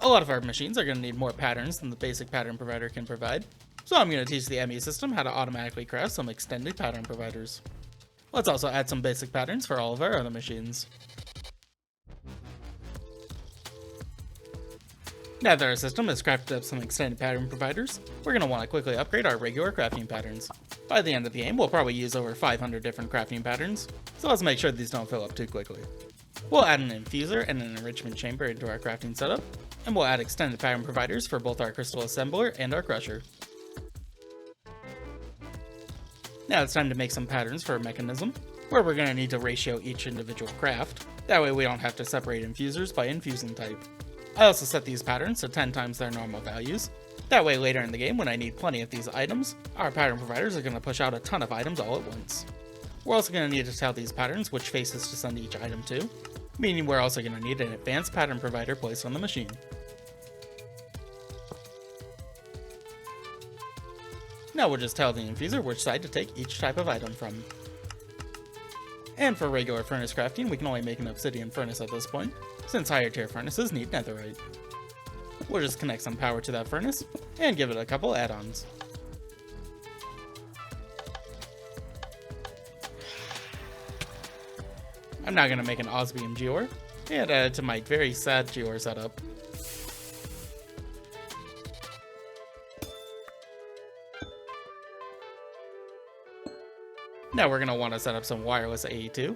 A lot of our machines are going to need more patterns than the basic pattern provider can provide, so I'm going to teach the ME system how to automatically craft some extended pattern providers. Let's also add some basic patterns for all of our other machines. Now that our system has crafted up some extended pattern providers, we're going to want to quickly upgrade our regular crafting patterns. By the end of the game, we'll probably use over 500 different crafting patterns, so let's make sure these don't fill up too quickly. We'll add an infuser and an enrichment chamber into our crafting setup, and we'll add extended pattern providers for both our crystal assembler and our crusher. Now it's time to make some patterns for a Mekanism, where we're going to need to ratio each individual craft. That way we don't have to separate infusers by infusing type. I also set these patterns to 10 times their normal values. That way later in the game, when I need plenty of these items, our pattern providers are going to push out a ton of items all at once. We're also going to need to tell these patterns which faces to send each item to, meaning we're also going to need an advanced pattern provider placed on the machine. Now we'll just tell the infuser which side to take each type of item from. And for regular furnace crafting, we can only make an obsidian furnace at this point, since higher tier furnaces need netherite. We'll just connect some power to that furnace, and give it a couple add-ons. I'm now going to make an osmium geore, and add it to my very sad geore setup. Now we're going to want to set up some wireless AE2,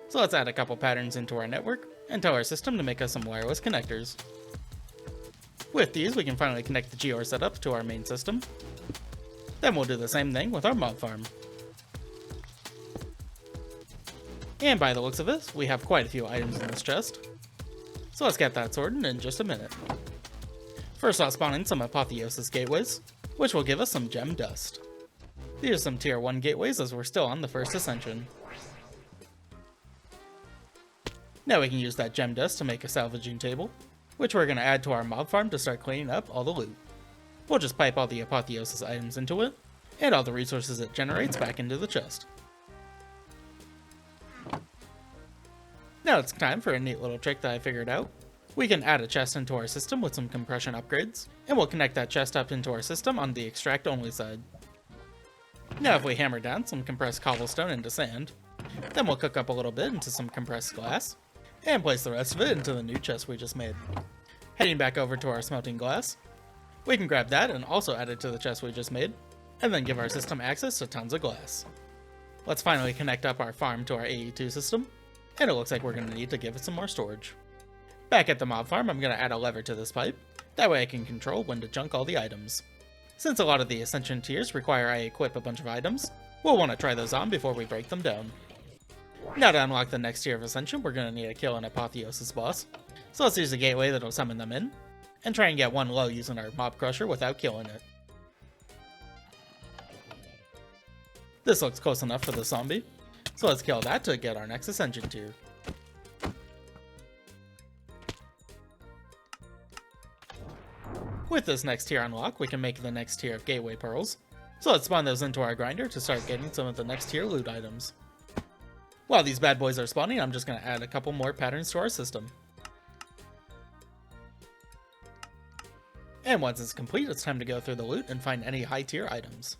so let's add a couple patterns into our network, and tell our system to make us some wireless connectors. With these, we can finally connect the Geore setup to our main system. Then we'll do the same thing with our mob farm. And by the looks of this, we have quite a few items in this chest. So let's get that sorted in just a minute. First, I'll spawn in some Apotheosis gateways, which will give us some gem dust. These are some tier 1 gateways as we're still on the first ascension. Now we can use that gem dust to make a salvaging table, which we're going to add to our mob farm to start cleaning up all the loot. We'll just pipe all the Apotheosis items into it, and all the resources it generates back into the chest. Now it's time for a neat little trick that I figured out. We can add a chest into our system with some compression upgrades, and we'll connect that chest up into our system on the extract only side. Now if we hammer down some compressed cobblestone into sand, then we'll cook up a little bit into some compressed glass, and place the rest of it into the new chest we just made. Heading back over to our smelting glass, we can grab that and also add it to the chest we just made, and then give our system access to tons of glass. Let's finally connect up our farm to our AE2 system, and it looks like we're going to need to give it some more storage. Back at the mob farm, I'm going to add a lever to this pipe, that way I can control when to chunk all the items. Since a lot of the Ascension tiers require I equip a bunch of items, we'll want to try those on before we break them down. Now to unlock the next tier of Ascension, we're going to need to kill an Apotheosis boss, so let's use a gateway that'll summon them in, and try and get one low using our mob crusher without killing it. This looks close enough for the zombie, so let's kill that to get our next Ascension tier. With this next tier unlock, we can make the next tier of gateway pearls, so let's spawn those into our grinder to start getting some of the next tier loot items. While these bad boys are spawning, I'm just going to add a couple more patterns to our system. And once it's complete, it's time to go through the loot and find any high tier items.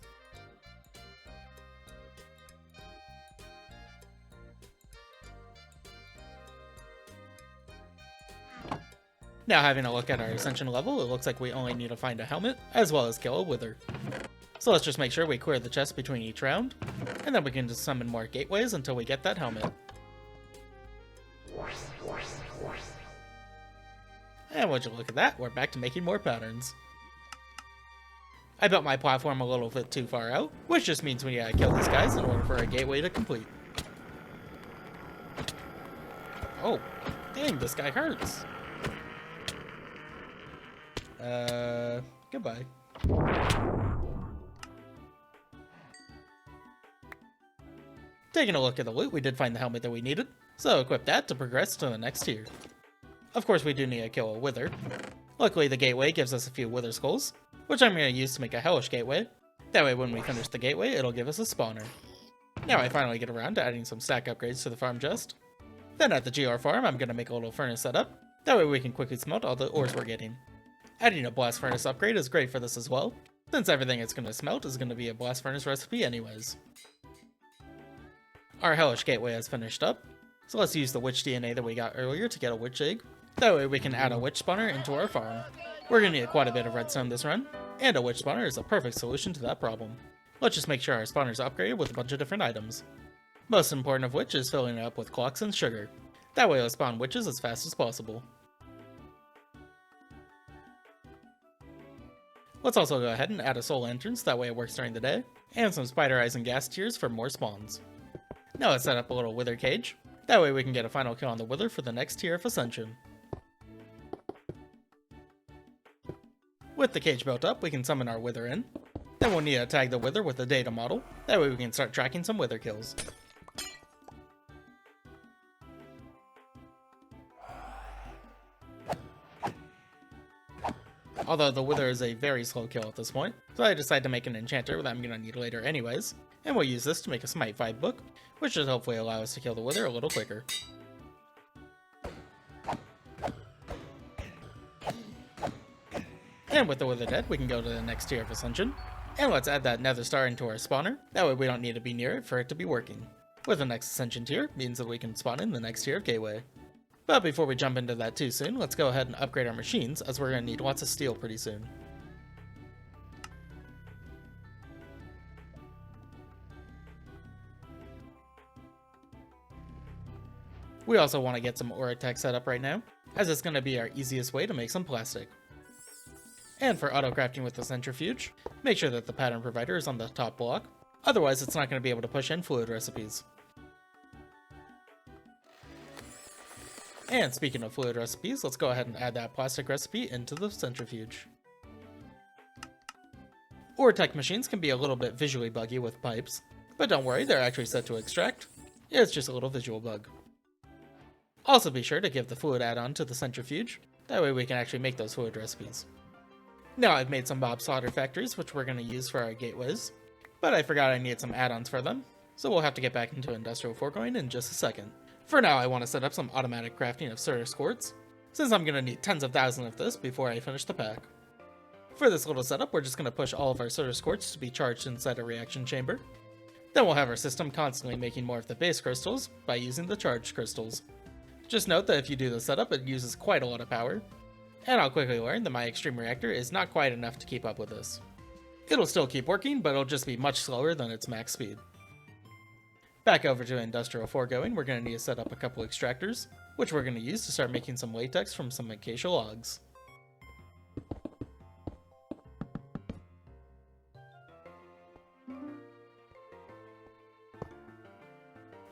Now having a look at our Ascension level, it looks like we only need to find a helmet, as well as kill a wither. So let's just make sure we clear the chest between each round, and then we can just summon more gateways until we get that helmet. And would you look at that, we're back to making more patterns. I built my platform a little bit too far out, which just means we gotta kill these guys in order for a gateway to complete. Oh, dang, this guy hurts. Goodbye. Taking a look at the loot, we did find the helmet that we needed, so equip that to progress to the next tier. Of course, we do need to kill a wither. Luckily, the gateway gives us a few wither skulls, which I'm going to use to make a hellish gateway. That way, when we finish the gateway, it'll give us a spawner. Now I finally get around to adding some stack upgrades to the farm chest. Then at the Geore farm, I'm going to make a little furnace setup. That way we can quickly smelt all the ores we're getting. Adding a blast furnace upgrade is great for this as well, since everything it's going to smelt is going to be a blast furnace recipe anyways. Our hellish gateway has finished up, so let's use the witch DNA that we got earlier to get a witch egg. That way we can add a witch spawner into our farm. We're going to need quite a bit of redstone this run, and a witch spawner is a perfect solution to that problem. Let's just make sure our spawner is upgraded with a bunch of different items. Most important of which is filling it up with clocks and sugar. That way it'll spawn witches as fast as possible. Let's also go ahead and add a soul entrance, that way it works during the day, and some spider eyes and gas tiers for more spawns. Now let's set up a little wither cage, that way we can get a final kill on the wither for the next tier of Ascension. With the cage built up, we can summon our wither in. Then we'll need to tag the wither with a data model, that way we can start tracking some wither kills. Although the wither is a very slow kill at this point, so I decided to make an enchanter that I'm going to need later anyways, and we'll use this to make a Smite 5 book, which should hopefully allow us to kill the wither a little quicker. And with the wither dead, we can go to the next tier of Ascension, and let's add that nether star into our spawner, that way we don't need to be near it for it to be working. With the next Ascension tier, means that we can spawn in the next tier of gateway. But before we jump into that too soon, let's go ahead and upgrade our machines, as we're going to need lots of steel pretty soon. We also want to get some ore tech set up right now, as it's going to be our easiest way to make some plastic. And for autocrafting with the centrifuge, make sure that the pattern provider is on the top block, otherwise it's not going to be able to push in fluid recipes. And speaking of fluid recipes, let's go ahead and add that plastic recipe into the centrifuge. Ore-tech machines can be a little bit visually buggy with pipes, but don't worry, they're actually set to extract. It's just a little visual bug. Also be sure to give the fluid add-on to the centrifuge, that way we can actually make those fluid recipes. Now I've made some mob slaughter factories which we're going to use for our gateways, but I forgot I needed some add-ons for them, so we'll have to get back into industrial foregoing in just a second. For now I want to set up some automatic crafting of Certus quartz, since I'm going to need tens of thousands of this before I finish the pack. For this little setup, we're just going to push all of our Certus quartz to be charged inside a reaction chamber. Then we'll have our system constantly making more of the base crystals by using the charged crystals. Just note that if you do the setup, it uses quite a lot of power, and I'll quickly learn that my extreme reactor is not quite enough to keep up with this. It'll still keep working, but it'll just be much slower than its max speed. Back over to industrial foregoing, we're going to need to set up a couple extractors, which we're going to use to start making some latex from some acacia logs.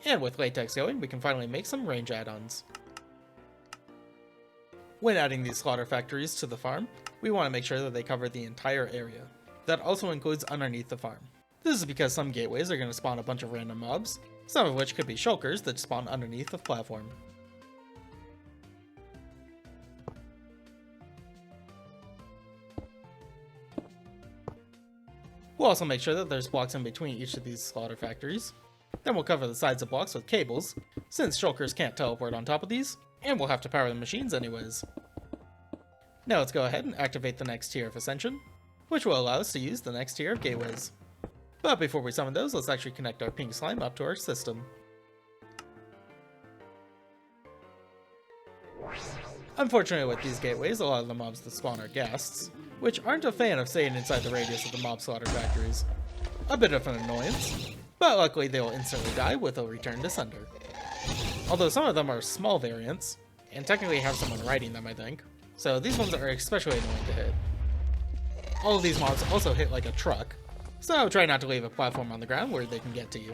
And with latex going, we can finally make some range add-ons. When adding these slaughter factories to the farm, we want to make sure that they cover the entire area. That also includes underneath the farm. This is because some gateways are going to spawn a bunch of random mobs, some of which could be shulkers that spawn underneath the platform. We'll also make sure that there's blocks in between each of these slaughter factories. Then we'll cover the sides of blocks with cables, since shulkers can't teleport on top of these, and we'll have to power the machines anyways. Now let's go ahead and activate the next tier of Ascension, which will allow us to use the next tier of gateways. But before we summon those, let's actually connect our pink slime up to our system. Unfortunately with these gateways, a lot of the mobs that spawn are ghasts, which aren't a fan of staying inside the radius of the mob slaughter factories. A bit of an annoyance, but luckily they will instantly die with a return to sender. Although some of them are small variants, and technically have someone riding them I think, so these ones are especially annoying to hit. All of these mobs also hit like a truck, so try not to leave a platform on the ground where they can get to you.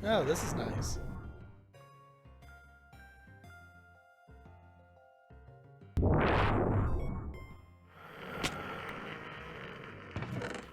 Oh, this is nice.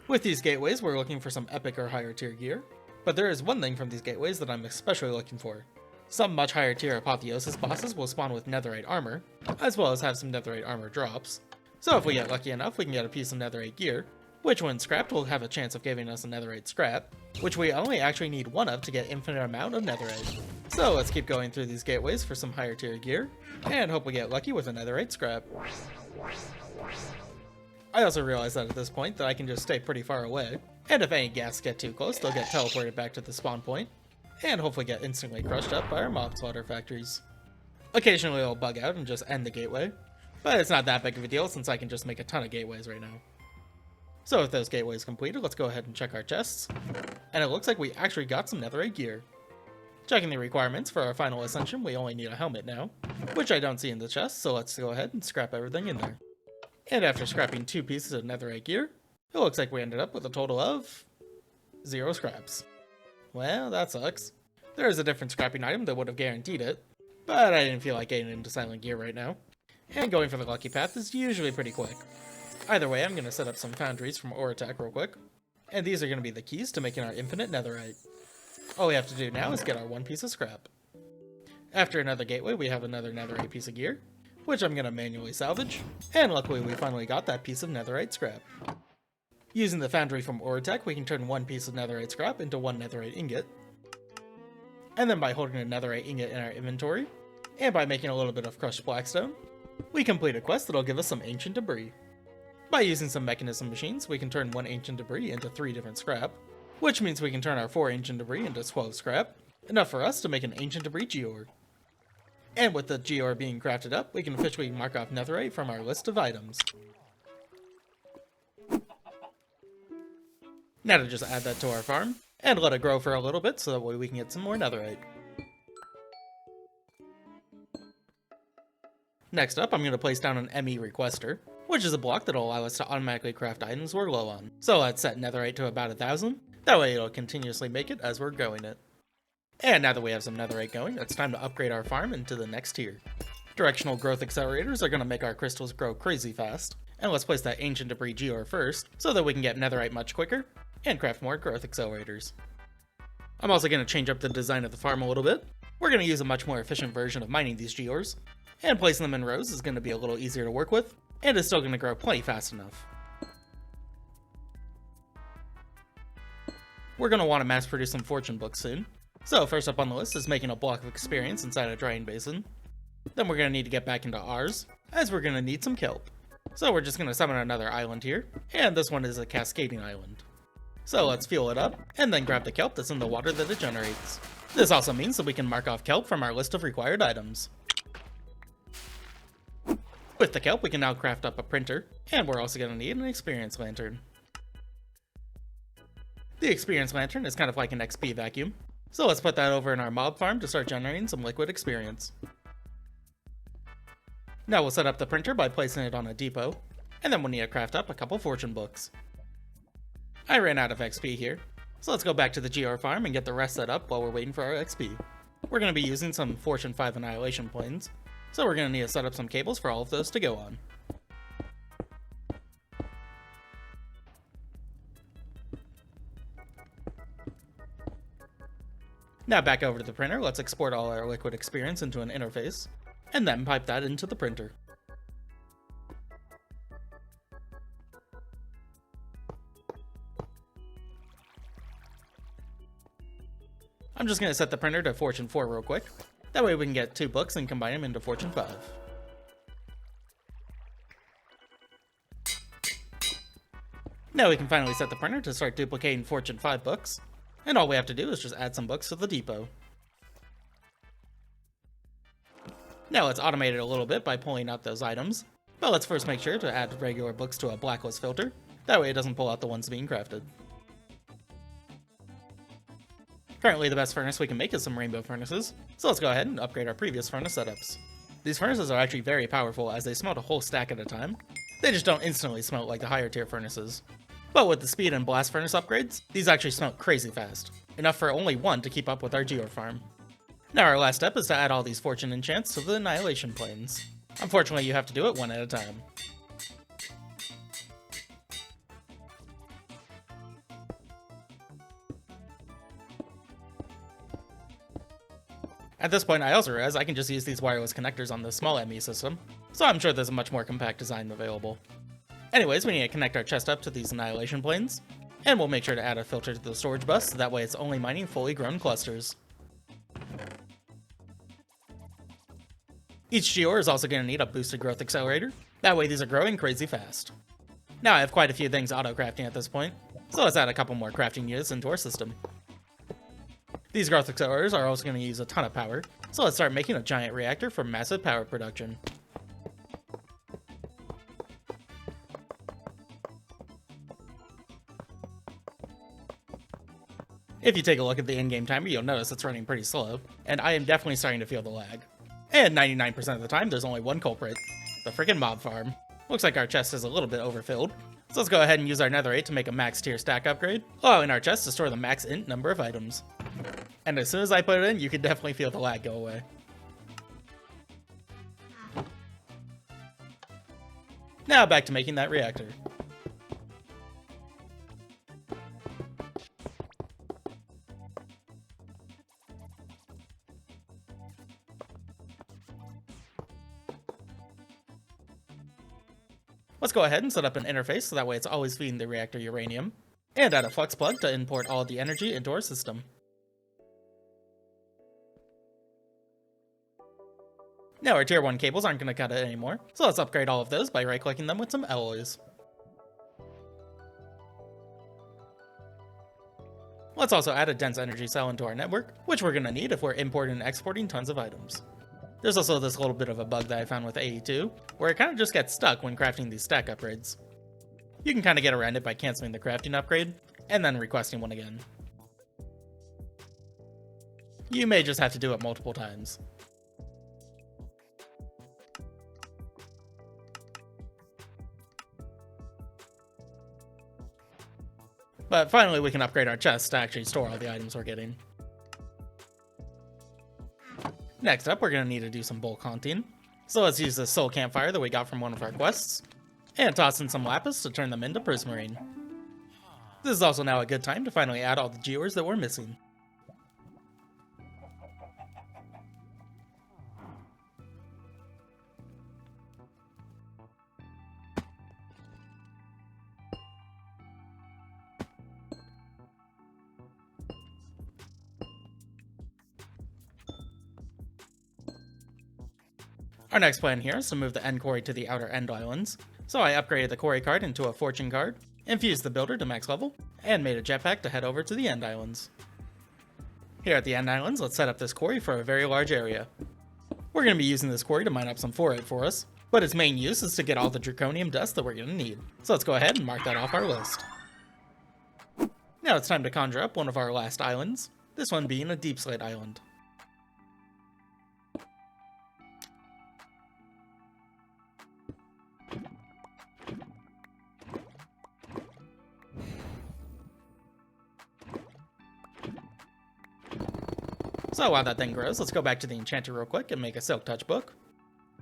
With these gateways, we're looking for some epic or higher tier gear, but there is one thing from these gateways that I'm especially looking for. Some much higher tier Apotheosis bosses will spawn with netherite armor, as well as have some netherite armor drops. So if we get lucky enough, we can get a piece of netherite gear, which when scrapped will have a chance of giving us a netherite scrap, which we only actually need one of to get infinite amount of netherite. So let's keep going through these gateways for some higher tier gear, and hope we get lucky with a netherite scrap. I also realized that at this point that I can just stay pretty far away, and if any ghasts get too close, they'll get teleported back to the spawn point, and hopefully get instantly crushed up by our mob slaughter factories. Occasionally it'll bug out and just end the gateway, but it's not that big of a deal since I can just make a ton of gateways right now. So with those gateways completed, let's go ahead and check our chests, and it looks like we actually got some netherite gear. Checking the requirements for our final ascension, we only need a helmet now, which I don't see in the chest, so let's go ahead and scrap everything in there. And after scrapping 2 pieces of netherite gear, it looks like we ended up with a total of 0 scraps. Well, that sucks. There is a different scrapping item that would have guaranteed it, but I didn't feel like getting into silent gear right now. And going for the lucky path is usually pretty quick. Either way, I'm going to set up some foundries from ore attack real quick, and these are going to be the keys to making our infinite netherite. All we have to do now is get our 1 piece of scrap. After another gateway, we have another netherite piece of gear, which I'm going to manually salvage, and luckily we finally got that piece of netherite scrap. Using the foundry from ore attack, we can turn 1 piece of netherite scrap into 1 netherite ingot, and then by holding a netherite ingot in our inventory, and by making a little bit of crushed blackstone, we complete a quest that'll give us some ancient debris. By using some Mekanism machines, we can turn 1 ancient debris into 3 different scrap, which means we can turn our 4 ancient debris into 12 scrap, enough for us to make an ancient debris Geore. And with the Geore being crafted up, we can officially mark off netherite from our list of items. Now to just add that to our farm, and let it grow for a little bit so that way we can get some more netherite. Next up, I'm going to place down an ME requester, which is a block that will allow us to automatically craft items we're low on. So let's set netherite to about 1000, that way it'll continuously make it as we're growing it. And now that we have some netherite going, it's time to upgrade our farm into the next tier. Directional growth accelerators are going to make our crystals grow crazy fast. And let's place that ancient debris Geore first, so that we can get netherite much quicker, and craft more growth accelerators. I'm also going to change up the design of the farm a little bit. We're going to use a much more efficient version of mining these Geores, and placing them in rows is going to be a little easier to work with, and is still going to grow plenty fast enough. We're going to want to mass produce some fortune books soon. So first up on the list is making a block of experience inside a drying basin. Then we're going to need to get back into Ars, as we're going to need some kelp. So we're just going to summon another island here, and this one is a cascading island. So let's fuel it up, and then grab the kelp that's in the water that it generates. This also means that we can mark off kelp from our list of required items. With the kelp we can now craft up a printer, and we're also going to need an experience lantern. The experience lantern is kind of like an XP vacuum, so let's put that over in our mob farm to start generating some liquid experience. Now we'll set up the printer by placing it on a depot, and then we'll need to craft up a couple fortune books. I ran out of XP here, so let's go back to the Geore farm and get the rest set up while we're waiting for our XP. We're going to be using some Fortune 5 annihilation planes, so we're going to need to set up some cables for all of those to go on. Now back over to the printer, let's export all our liquid experience into an interface, and then pipe that into the printer. I'm just going to set the printer to Fortune 4 real quick, that way we can get 2 books and combine them into Fortune 5. Now we can finally set the printer to start duplicating Fortune 5 books, and all we have to do is just add some books to the depot. Now let's automate it a little bit by pulling out those items, but let's first make sure to add regular books to a blacklist filter, that way it doesn't pull out the ones being crafted. Currently the best furnace we can make is some rainbow furnaces, so let's go ahead and upgrade our previous furnace setups. These furnaces are actually very powerful as they smelt a whole stack at a time. They just don't instantly smelt like the higher tier furnaces. But with the speed and blast furnace upgrades, these actually smelt crazy fast, enough for only one to keep up with our Geore farm. Now our last step is to add all these fortune enchants to the annihilation planes. Unfortunately you have to do it one at a time. At this point I also realize I can just use these wireless connectors on the small ME system, so I'm sure there's a much more compact design available. Anyways, we need to connect our chest up to these annihilation planes, and we'll make sure to add a filter to the storage bus, so that way it's only mining fully grown clusters. Each Geore is also going to need a boosted growth accelerator, that way these are growing crazy fast. Now I have quite a few things auto-crafting at this point, so let's add a couple more crafting units into our system. These growth accelerators are also going to use a ton of power, so let's start making a giant reactor for massive power production. If you take a look at the in-game timer, you'll notice it's running pretty slow, and I am definitely starting to feel the lag. And 99% of the time, there's only one culprit, the freaking mob farm. Looks like our chest is a little bit overfilled, so let's go ahead and use our netherite to make a max tier stack upgrade, allowing our chest to store the max int number of items. And as soon as I put it in, you can definitely feel the lag go away. Now back to making that reactor. Let's go ahead and set up an interface so that way it's always feeding the reactor uranium, and add a flux plug to import all of the energy into our system. Now our tier 1 cables aren't going to cut it anymore, so let's upgrade all of those by right-clicking them with some alloys. Let's also add a dense energy cell into our network, which we're going to need if we're importing and exporting tons of items. There's also this little bit of a bug that I found with AE2, where it kind of just gets stuck when crafting these stack upgrades. You can kind of get around it by canceling the crafting upgrade, and then requesting one again. You may just have to do it multiple times. But finally we can upgrade our chests to actually store all the items we're getting. Next up, we're going to need to do some bulk hunting. So let's use this soul campfire that we got from one of our quests, and toss in some lapis to turn them into prismarine. This is also now a good time to finally add all the Geores that we're missing. Our next plan here is to move the end quarry to the outer end islands, so I upgraded the quarry card into a fortune card, infused the builder to max level, and made a jetpack to head over to the end islands. Here at the end islands, let's set up this quarry for a very large area. We're going to be using this quarry to mine up some ferrite for us, but its main use is to get all the draconium dust that we're going to need, so let's go ahead and mark that off our list. Now it's time to conjure up one of our last islands, this one being a deep slate island. So while that thing grows, let's go back to the enchanter real quick and make a silk touch book,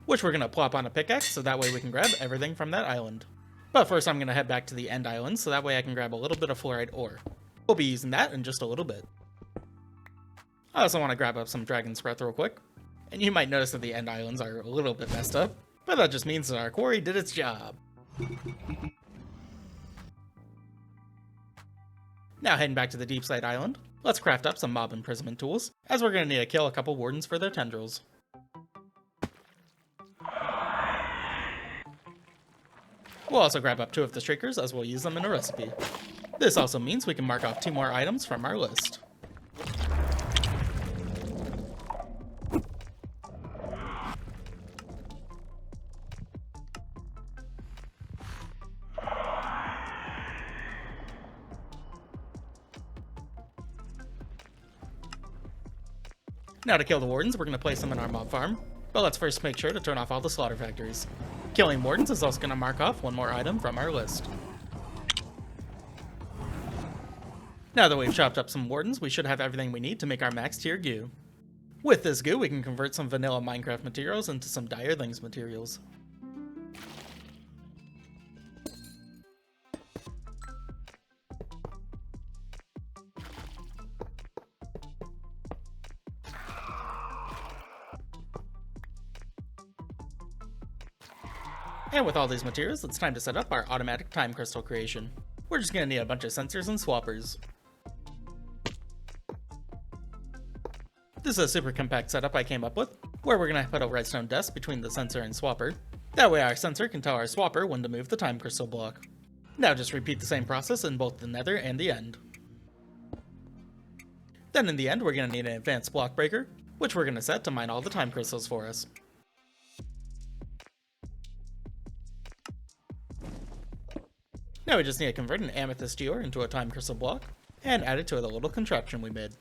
which we're going to plop on a pickaxe so that way we can grab everything from that island. But first I'm going to head back to the end island so that way I can grab a little bit of fluorite ore. We'll be using that in just a little bit. I also want to grab up some dragon's breath real quick, and you might notice that the end islands are a little bit messed up, but that just means that our quarry did its job. Now heading back to the deep slate island, let's craft up some mob imprisonment tools, as we're going to need to kill a couple wardens for their tendrils. We'll also grab up 2 of the shriekers as we'll use them in a recipe. This also means we can mark off 2 more items from our list. Now to kill the wardens, we're going to place them in our mob farm, but let's first make sure to turn off all the slaughter factories. Killing wardens is also going to mark off 1 more item from our list. Now that we've chopped up some wardens, we should have everything we need to make our max tier goo. With this goo, we can convert some vanilla Minecraft materials into some dire things materials. And with all these materials, it's time to set up our automatic time crystal creation. We're just going to need a bunch of sensors and swappers. This is a super compact setup I came up with, where we're going to put a redstone desk between the sensor and swapper. That way our sensor can tell our swapper when to move the time crystal block. Now just repeat the same process in both the nether and the end. Then in the end, we're going to need an advanced block breaker, which we're going to set to mine all the time crystals for us. Now we just need to convert an amethyst geore into a time crystal block, and add it to the little contraption we made.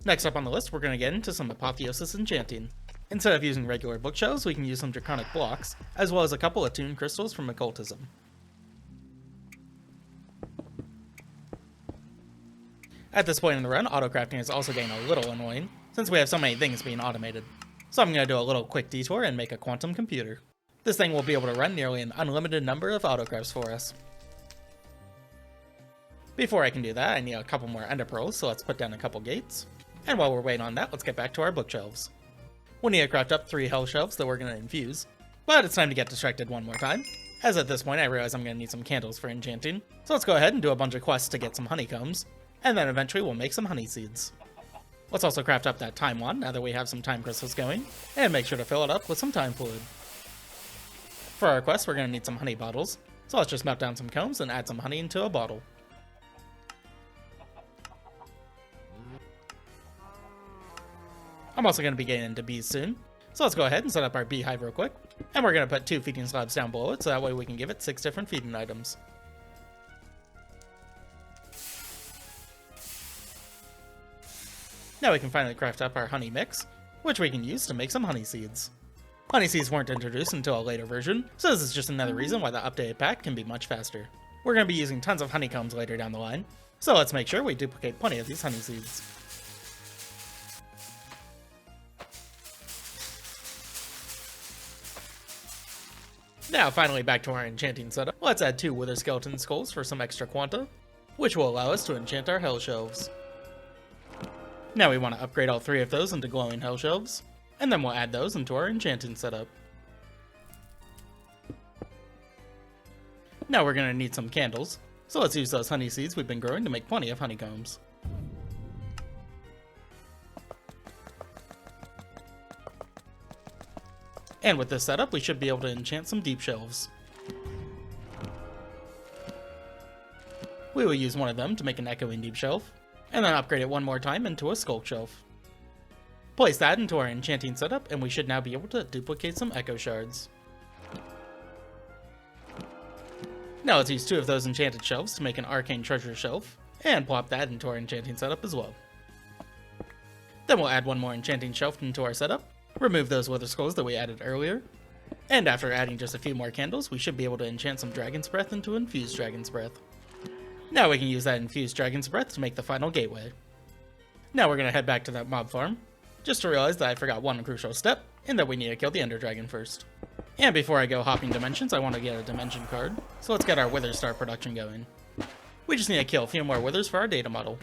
Next up on the list, we're going to get into some Apotheosis enchanting. Instead of using regular bookshelves, we can use some draconic blocks, as well as a couple of tuned crystals from occultism. At this point in the run, autocrafting is also getting a little annoying, since we have so many things being automated. So I'm going to do a little quick detour and make a quantum computer. This thing will be able to run nearly an unlimited number of autocrafts for us. Before I can do that, I need a couple more ender pearls, so let's put down a couple gates. And while we're waiting on that, let's get back to our bookshelves. We'll need to craft up 3 hell shelves that we're going to infuse, but it's time to get distracted one more time, as at this point I realize I'm going to need some candles for enchanting, so let's go ahead and do a bunch of quests to get some honeycombs, and then eventually we'll make some honey seeds. Let's also craft up that time wand now that we have some time crystals going, and make sure to fill it up with some time fluid. For our quest, we're going to need some honey bottles, so let's just melt down some combs and add some honey into a bottle. I'm also going to be getting into bees soon, so let's go ahead and set up our beehive real quick, and we're going to put 2 feeding slabs down below it so that way we can give it 6 different feeding items. Now we can finally craft up our honey mix, which we can use to make some honey seeds. Honey seeds weren't introduced until a later version, so this is just another reason why the updated pack can be much faster. we're going to be using tons of honeycombs later down the line, so let's make sure we duplicate plenty of these honey seeds. Now finally back to our enchanting setup, let's add 2 wither skeleton skulls for some extra quanta, which will allow us to enchant our hell shelves. Now we want to upgrade all 3 of those into glowing hell shelves, and then we'll add those into our enchanting setup. Now we're going to need some candles, so let's use those honey seeds we've been growing to make plenty of honeycombs. And with this setup, we should be able to enchant some deep shelves. We will use one of them to make an echoing deep shelf, and then upgrade it one more time into a skulk shelf. Place that into our enchanting setup, and we should now be able to duplicate some echo shards. Now let's use 2 of those enchanted shelves to make an arcane treasure shelf, and plop that into our enchanting setup as well. Then we'll add one more enchanting shelf into our setup, remove those wither skulls that we added earlier, and after adding just a few more candles, we should be able to enchant some Dragon's Breath into Infused Dragon's Breath. Now we can use that Infused Dragon's Breath to make the final gateway. Now we're going to head back to that mob farm, just to realize that I forgot one crucial step, and that we need to kill the Ender Dragon first. And before I go hopping dimensions, I want to get a dimension card, so let's get our Wither Star production going. We just need to kill a few more withers for our data model.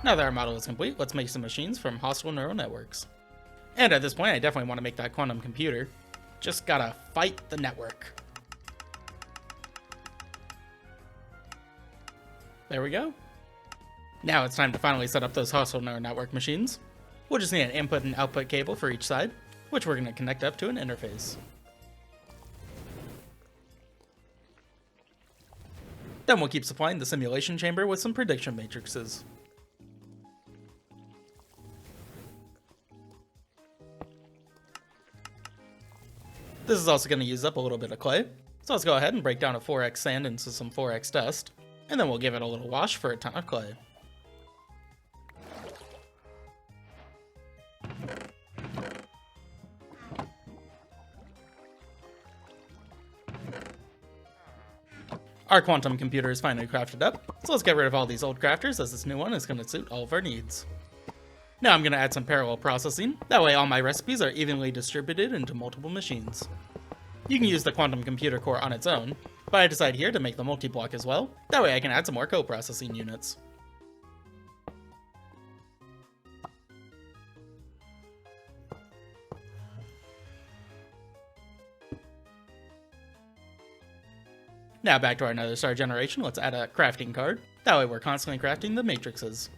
Now that our model is complete, let's make some machines from hostile neural networks. And at this point, I definitely want to make that quantum computer. Just gotta fight the network. There we go. Now it's time to finally set up those hostile neural network machines. We'll just need an input and output cable for each side, which we're going to connect up to an interface. Then we'll keep supplying the simulation chamber with some prediction matrices. This is also going to use up a little bit of clay, so let's go ahead and break down a 4x sand into some 4x dust, and then we'll give it a little wash for a ton of clay. Our quantum computer is finally crafted up, so let's get rid of all these old crafters as this new one is going to suit all of our needs. Now I'm going to add some parallel processing, that way all my recipes are evenly distributed into multiple machines. You can use the quantum computer core on its own, but I decide here to make the multi-block as well, that way I can add some more co-processing units. Now back to our Nether Star generation, let's add a crafting card, that way we're constantly crafting the matrices.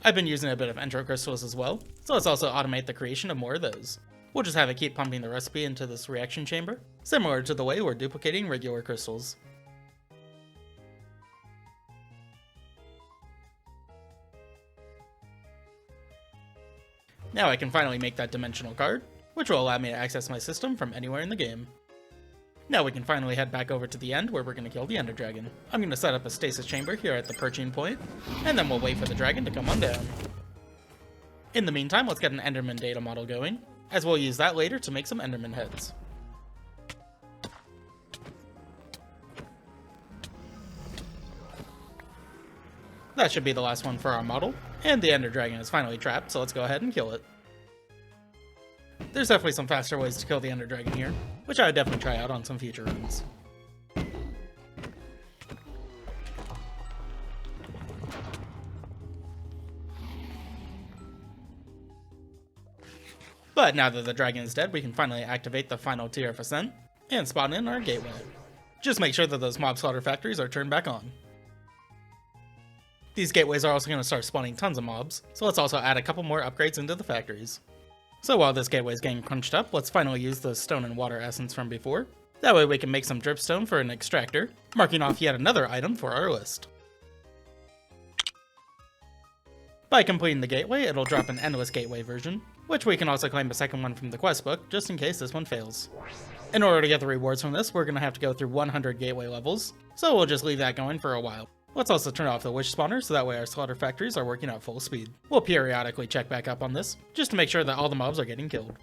I've been using a bit of Entro crystals as well, so let's also automate the creation of more of those. We'll just have it keep pumping the recipe into this reaction chamber, similar to the way we're duplicating regular crystals. Now I can finally make that dimensional card, which will allow me to access my system from anywhere in the game. Now we can finally head back over to the end where we're going to kill the Ender Dragon. I'm going to set up a stasis chamber here at the perching point, and then we'll wait for the dragon to come on down. In the meantime, let's get an Enderman data model going, as we'll use that later to make some Enderman heads. That should be the last one for our model, and the Ender Dragon is finally trapped, so let's go ahead and kill it. There's definitely some faster ways to kill the Ender Dragon here, which I would definitely try out on some future runs. But now that the dragon is dead, we can finally activate the final tier of Ascent, and spawn in our gateway. Just make sure that those mob slaughter factories are turned back on. These gateways are also going to start spawning tons of mobs, so let's also add a couple more upgrades into the factories. So while this gateway is getting crunched up, let's finally use the stone and water essence from before. That way we can make some dripstone for an extractor, marking off yet another item for our list. By completing the gateway, it'll drop an endless gateway version, which we can also claim a second one from the quest book, just in case this one fails. In order to get the rewards from this, we're going to have to go through 100 gateway levels, so we'll just leave that going for a while. Let's also turn off the wish spawner so that way our slaughter factories are working at full speed. We'll periodically check back up on this, just to make sure that all the mobs are getting killed.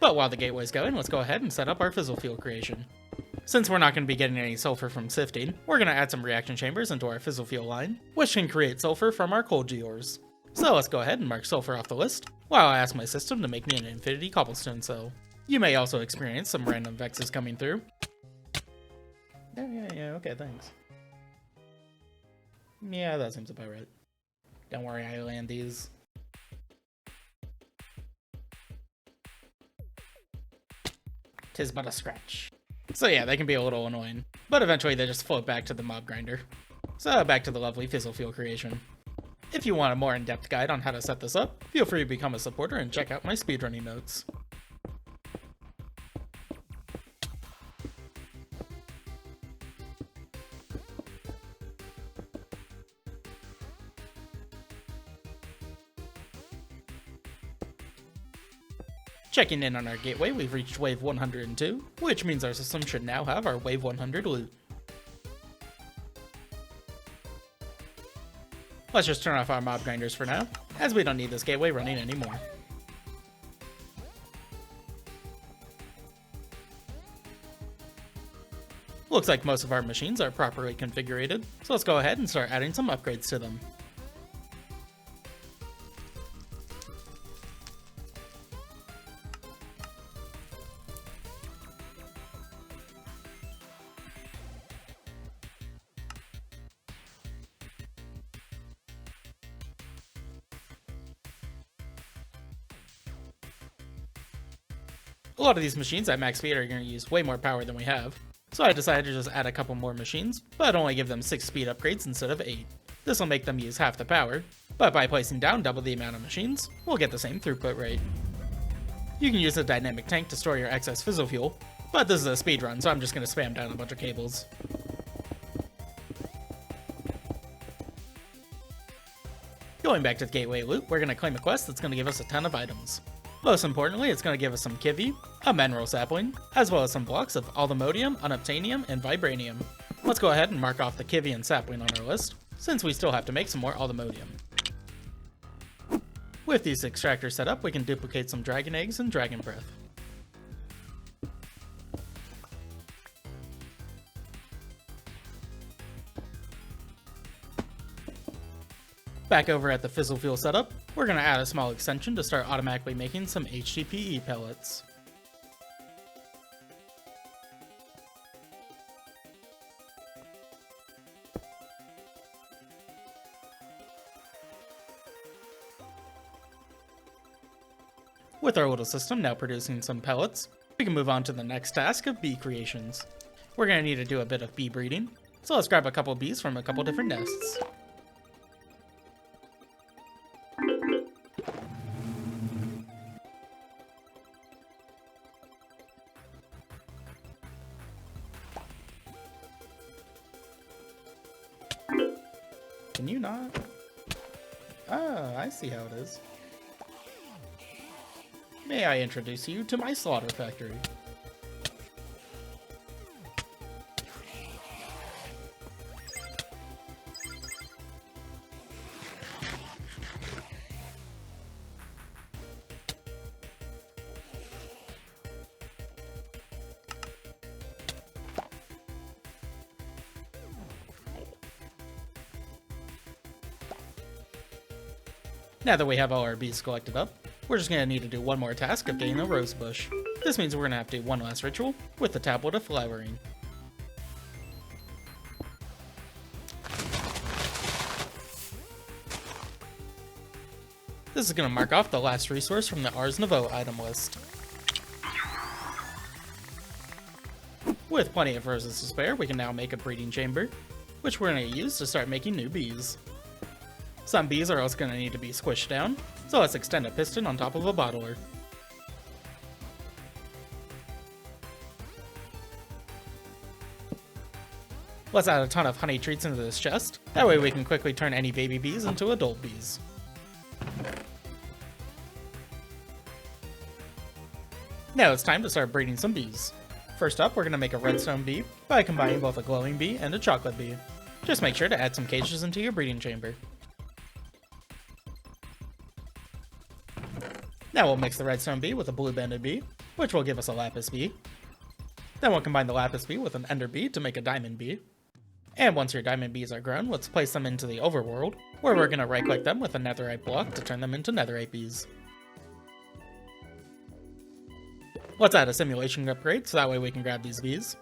But while the gateway's going, let's go ahead and set up our Fissile fuel creation. Since we're not going to be getting any sulfur from sifting, we're going to add some reaction chambers into our Fissile fuel line, which can create sulfur from our coal Geores. So let's go ahead and mark sulfur off the list, while I ask my system to make me an infinity cobblestone cell. You may also experience some random vexes coming through. Yeah, okay, thanks. Yeah, that seems about right. Don't worry, I land these. Tis but a scratch. So yeah, they can be a little annoying, but eventually they just float back to the mob grinder. So back to the lovely Fissile fuel creation. If you want a more in-depth guide on how to set this up, feel free to become a supporter and check out my speedrunning notes. Checking in on our gateway, we've reached wave 102, which means our system should now have our wave 100 loot. Let's just turn off our mob grinders for now, as we don't need this gateway running anymore. Looks like most of our machines are properly configured, so let's go ahead and start adding some upgrades to them. A lot of these machines at max speed are going to use way more power than we have, so I decided to just add a couple more machines, but only give them 6 speed upgrades instead of 8. This will make them use half the power, but by placing down double the amount of machines, we'll get the same throughput rate. You can use a dynamic tank to store your excess Fissile fuel, but this is a speed run, so I'm just going to spam down a bunch of cables. Going back to the gateway loot, we're going to claim a quest that's going to give us a ton of items. Most importantly, it's going to give us some Kivi, a mineral sapling, as well as some blocks of Alumodium, Unobtainium, and Vibranium. Let's go ahead and mark off the Kivi and sapling on our list, since we still have to make some more Alumodium. With these extractors set up, we can duplicate some dragon eggs and dragon breath. Back over at the Fissile fuel setup, we're going to add a small extension to start automatically making some HDPE pellets. With our little system now producing some pellets, we can move on to the next task of bee creations. We're going to need to do a bit of bee breeding, so let's grab a couple bees from a couple different nests. Can you not? Oh, I see how it is. May I introduce you to my slaughter factory? Now that we have all our bees collected up, we're just going to need to do one more task of getting a rose bush. This means we're going to have to do one last ritual with the tablet of flowering. This is going to mark off the last resource from the Ars item list. With plenty of roses to spare, we can now make a breeding chamber, which we're going to use to start making new bees. Some bees are also going to need to be squished down, so let's extend a piston on top of a bottler. Let's add a ton of honey treats into this chest, that way we can quickly turn any baby bees into adult bees. Now it's time to start breeding some bees. First up, we're going to make a redstone bee by combining both a glowing bee and a chocolate bee. Just make sure to add some cages into your breeding chamber. Now we'll mix the redstone bee with a blue banded bee, which will give us a lapis bee. Then we'll combine the lapis bee with an ender bee to make a diamond bee. And once your diamond bees are grown, let's place them into the overworld, where we're going to right click them with a netherite block to turn them into netherite bees. Let's add a simulation upgrade so that way we can grab these bees.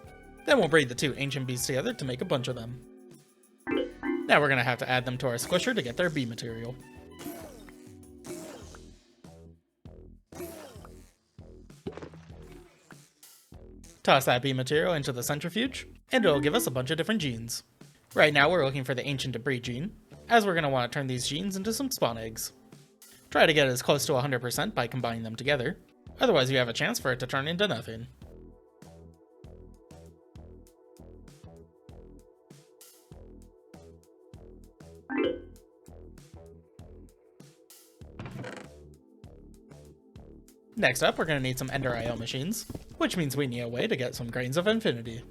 Then we'll breed the two ancient bees together to make a bunch of them. Now we're going to have to add them to our squisher to get their bee material. Toss that bee material into the centrifuge, and it'll give us a bunch of different genes. Right now we're looking for the ancient debris gene, as we're going to want to turn these genes into some spawn eggs. Try to get as close to 100% by combining them together, otherwise you have a chance for it to turn into nothing. Next up, we're going to need some Ender IO machines, which means we need a way to get some Grains of Infinity.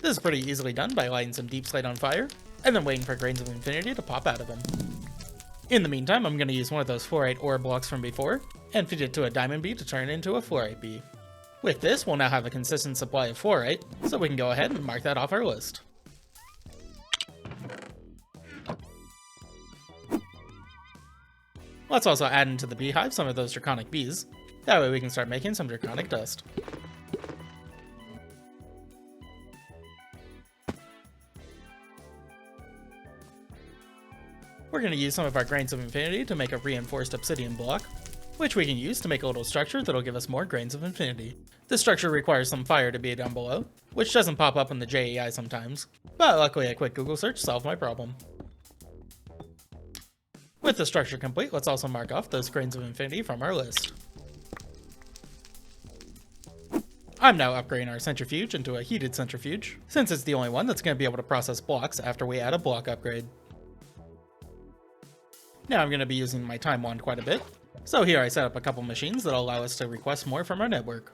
This is pretty easily done by lighting some deep slate on fire, and then waiting for Grains of Infinity to pop out of them. In the meantime, I'm going to use one of those fluorite ore blocks from before, and feed it to a diamond bee to turn it into a fluorite bee. With this, we'll now have a consistent supply of fluorite, so we can go ahead and mark that off our list. Let's also add into the beehive some of those draconic bees. That way we can start making some draconic dust. We're going to use some of our Grains of Infinity to make a reinforced obsidian block, which we can use to make a little structure that'll give us more Grains of Infinity. This structure requires some fire to be down below, which doesn't pop up in the JEI sometimes, but luckily a quick Google search solved my problem. With the structure complete, let's also mark off those Grains of Infinity from our list. I'm now upgrading our centrifuge into a heated centrifuge, since it's the only one that's going to be able to process blocks after we add a block upgrade. Now I'm going to be using my time wand quite a bit, so here I set up a couple machines that'll allow us to request more from our network.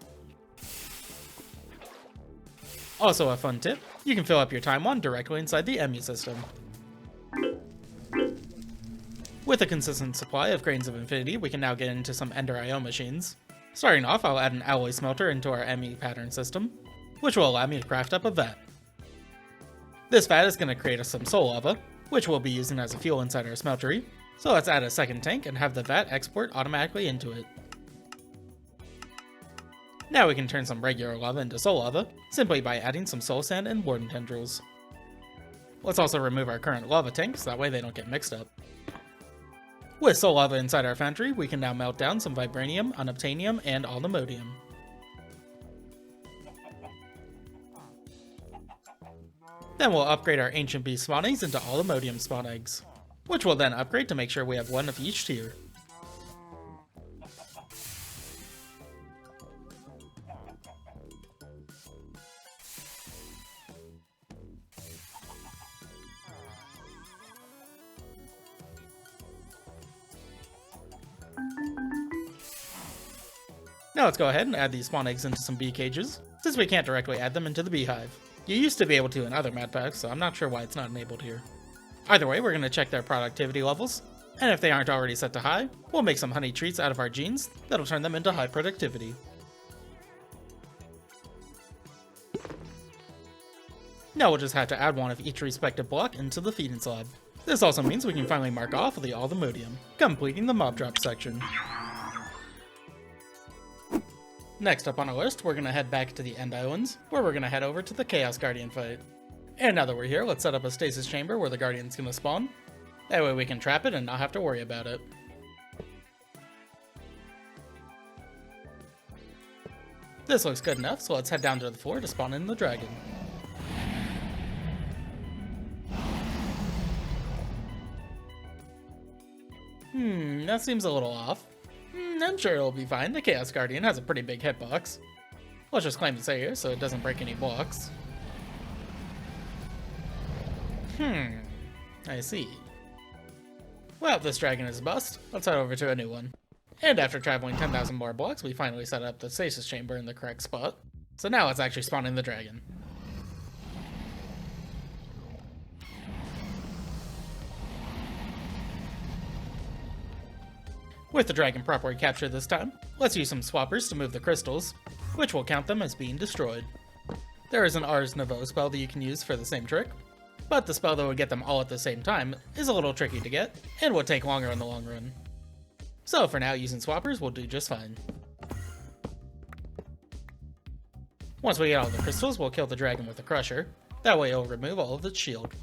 Also a fun tip, you can fill up your time wand directly inside the MU system. With a consistent supply of Grains of Infinity, we can now get into some Ender IO machines. Starting off, I'll add an alloy smelter into our ME pattern system, which will allow me to craft up a vat. This vat is going to create us some soul lava, which we'll be using as a fuel inside our smeltery, so let's add a second tank and have the vat export automatically into it. Now we can turn some regular lava into soul lava, simply by adding some soul sand and warden tendrils. Let's also remove our current lava tank, so that way they don't get mixed up. With soul lava inside our foundry, we can now melt down some vibranium, unobtainium, and allnemodium. Then we'll upgrade our ancient bee spawn eggs into allnemodium spawn eggs, which we'll then upgrade to make sure we have one of each tier. Now let's go ahead and add these spawn eggs into some bee cages, since we can't directly add them into the beehive. You used to be able to in other map packs, so I'm not sure why it's not enabled here. Either way, we're going to check their productivity levels, and if they aren't already set to high, we'll make some honey treats out of our genes that'll turn them into high productivity. Now we'll just have to add one of each respective block into the feeding slab. This also means we can finally mark off the allnemodium, completing the mob drop section. Next up on our list, we're going to head back to the End Islands, where we're going to head over to the Chaos Guardian fight. And now that we're here, let's set up a stasis chamber where the Guardian's going to spawn. That way we can trap it and not have to worry about it. This looks good enough, so let's head down to the floor to spawn in the dragon. That seems a little off. I'm sure it'll be fine. The Chaos Guardian has a pretty big hitbox. Let's just climb this area so it doesn't break any blocks. I see. Well, this dragon is bust. Let's head over to a new one. And after traveling 10,000 more blocks, we finally set up the stasis chamber in the correct spot. So now let's actually spawn in the dragon. With the dragon properly captured this time, let's use some swappers to move the crystals, which will count them as being destroyed. There is an Ars Nouveau spell that you can use for the same trick, but the spell that would get them all at the same time is a little tricky to get, and would take longer in the long run. So for now, using swappers will do just fine. Once we get all the crystals, we'll kill the dragon with the crusher. That way it'll remove all of its shield.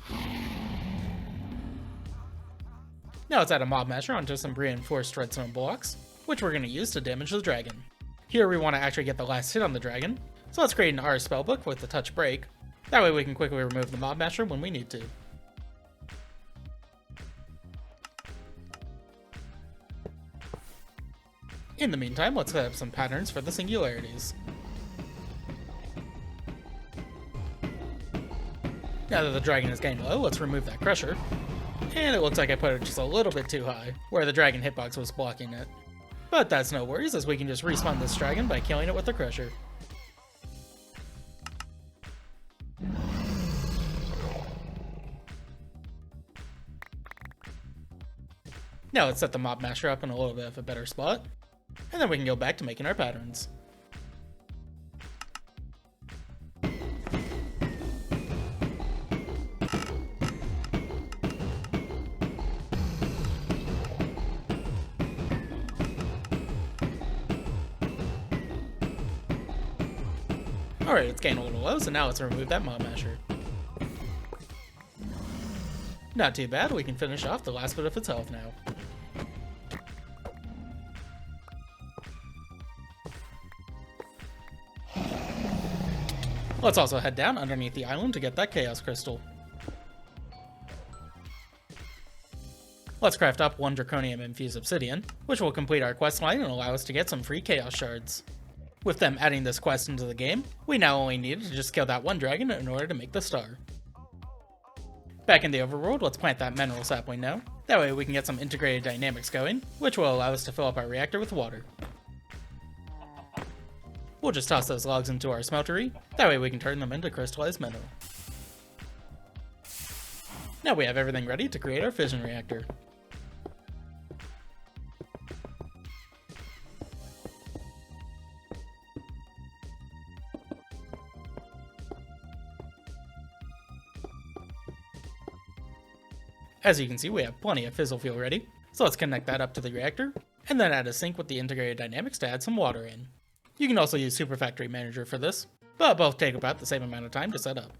Now let's add a mob masher onto some reinforced redstone blocks, which we're going to use to damage the dragon. Here we want to actually get the last hit on the dragon, so let's create an Ars spellbook with the touch break. That way we can quickly remove the mob masher when we need to. In the meantime, let's set up some patterns for the singularities. Now that the dragon is getting low, let's remove that crusher. And it looks like I put it just a little bit too high, where the dragon hitbox was blocking it. But that's no worries, as we can just respawn this dragon by killing it with the crusher. Now let's set the mob masher up in a little bit of a better spot, and then we can go back to making our patterns. Alright, it's getting a little low, so now let's remove that mob masher. Not too bad, we can finish off the last bit of its health now. Let's also head down underneath the island to get that chaos crystal. Let's craft up 1 draconium infused obsidian, which will complete our quest line and allow us to get some free chaos shards. With them adding this quest into the game, we now only needed to just kill that one dragon in order to make the star. Back in the overworld, let's plant that mineral sapling now. That way we can get some integrated dynamics going, which will allow us to fill up our reactor with water. We'll just toss those logs into our smeltery, that way we can turn them into crystallized mineral. Now we have everything ready to create our fission reactor. As you can see, we have plenty of fizzle fuel ready, so let's connect that up to the reactor, and then add a sink with the integrated dynamics to add some water in. You can also use Super Factory Manager for this, but both take about the same amount of time to set up.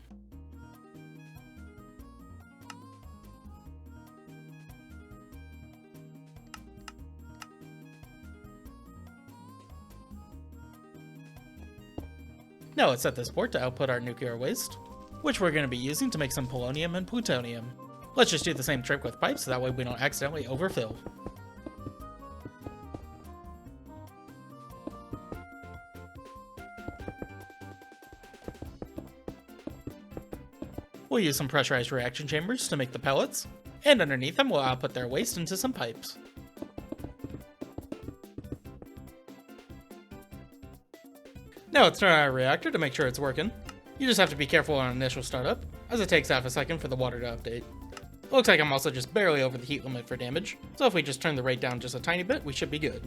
Now let's set this port to output our nuclear waste, which we're going to be using to make some polonium and plutonium. Let's just do the same trick with pipes, so that way we don't accidentally overfill. We'll use some pressurized reaction chambers to make the pellets, and underneath them we'll output their waste into some pipes. Now let's turn on our reactor to make sure it's working. You just have to be careful on initial startup, as it takes half a second for the water to update. Looks like I'm also just barely over the heat limit for damage, so if we just turn the rate down just a tiny bit, we should be good.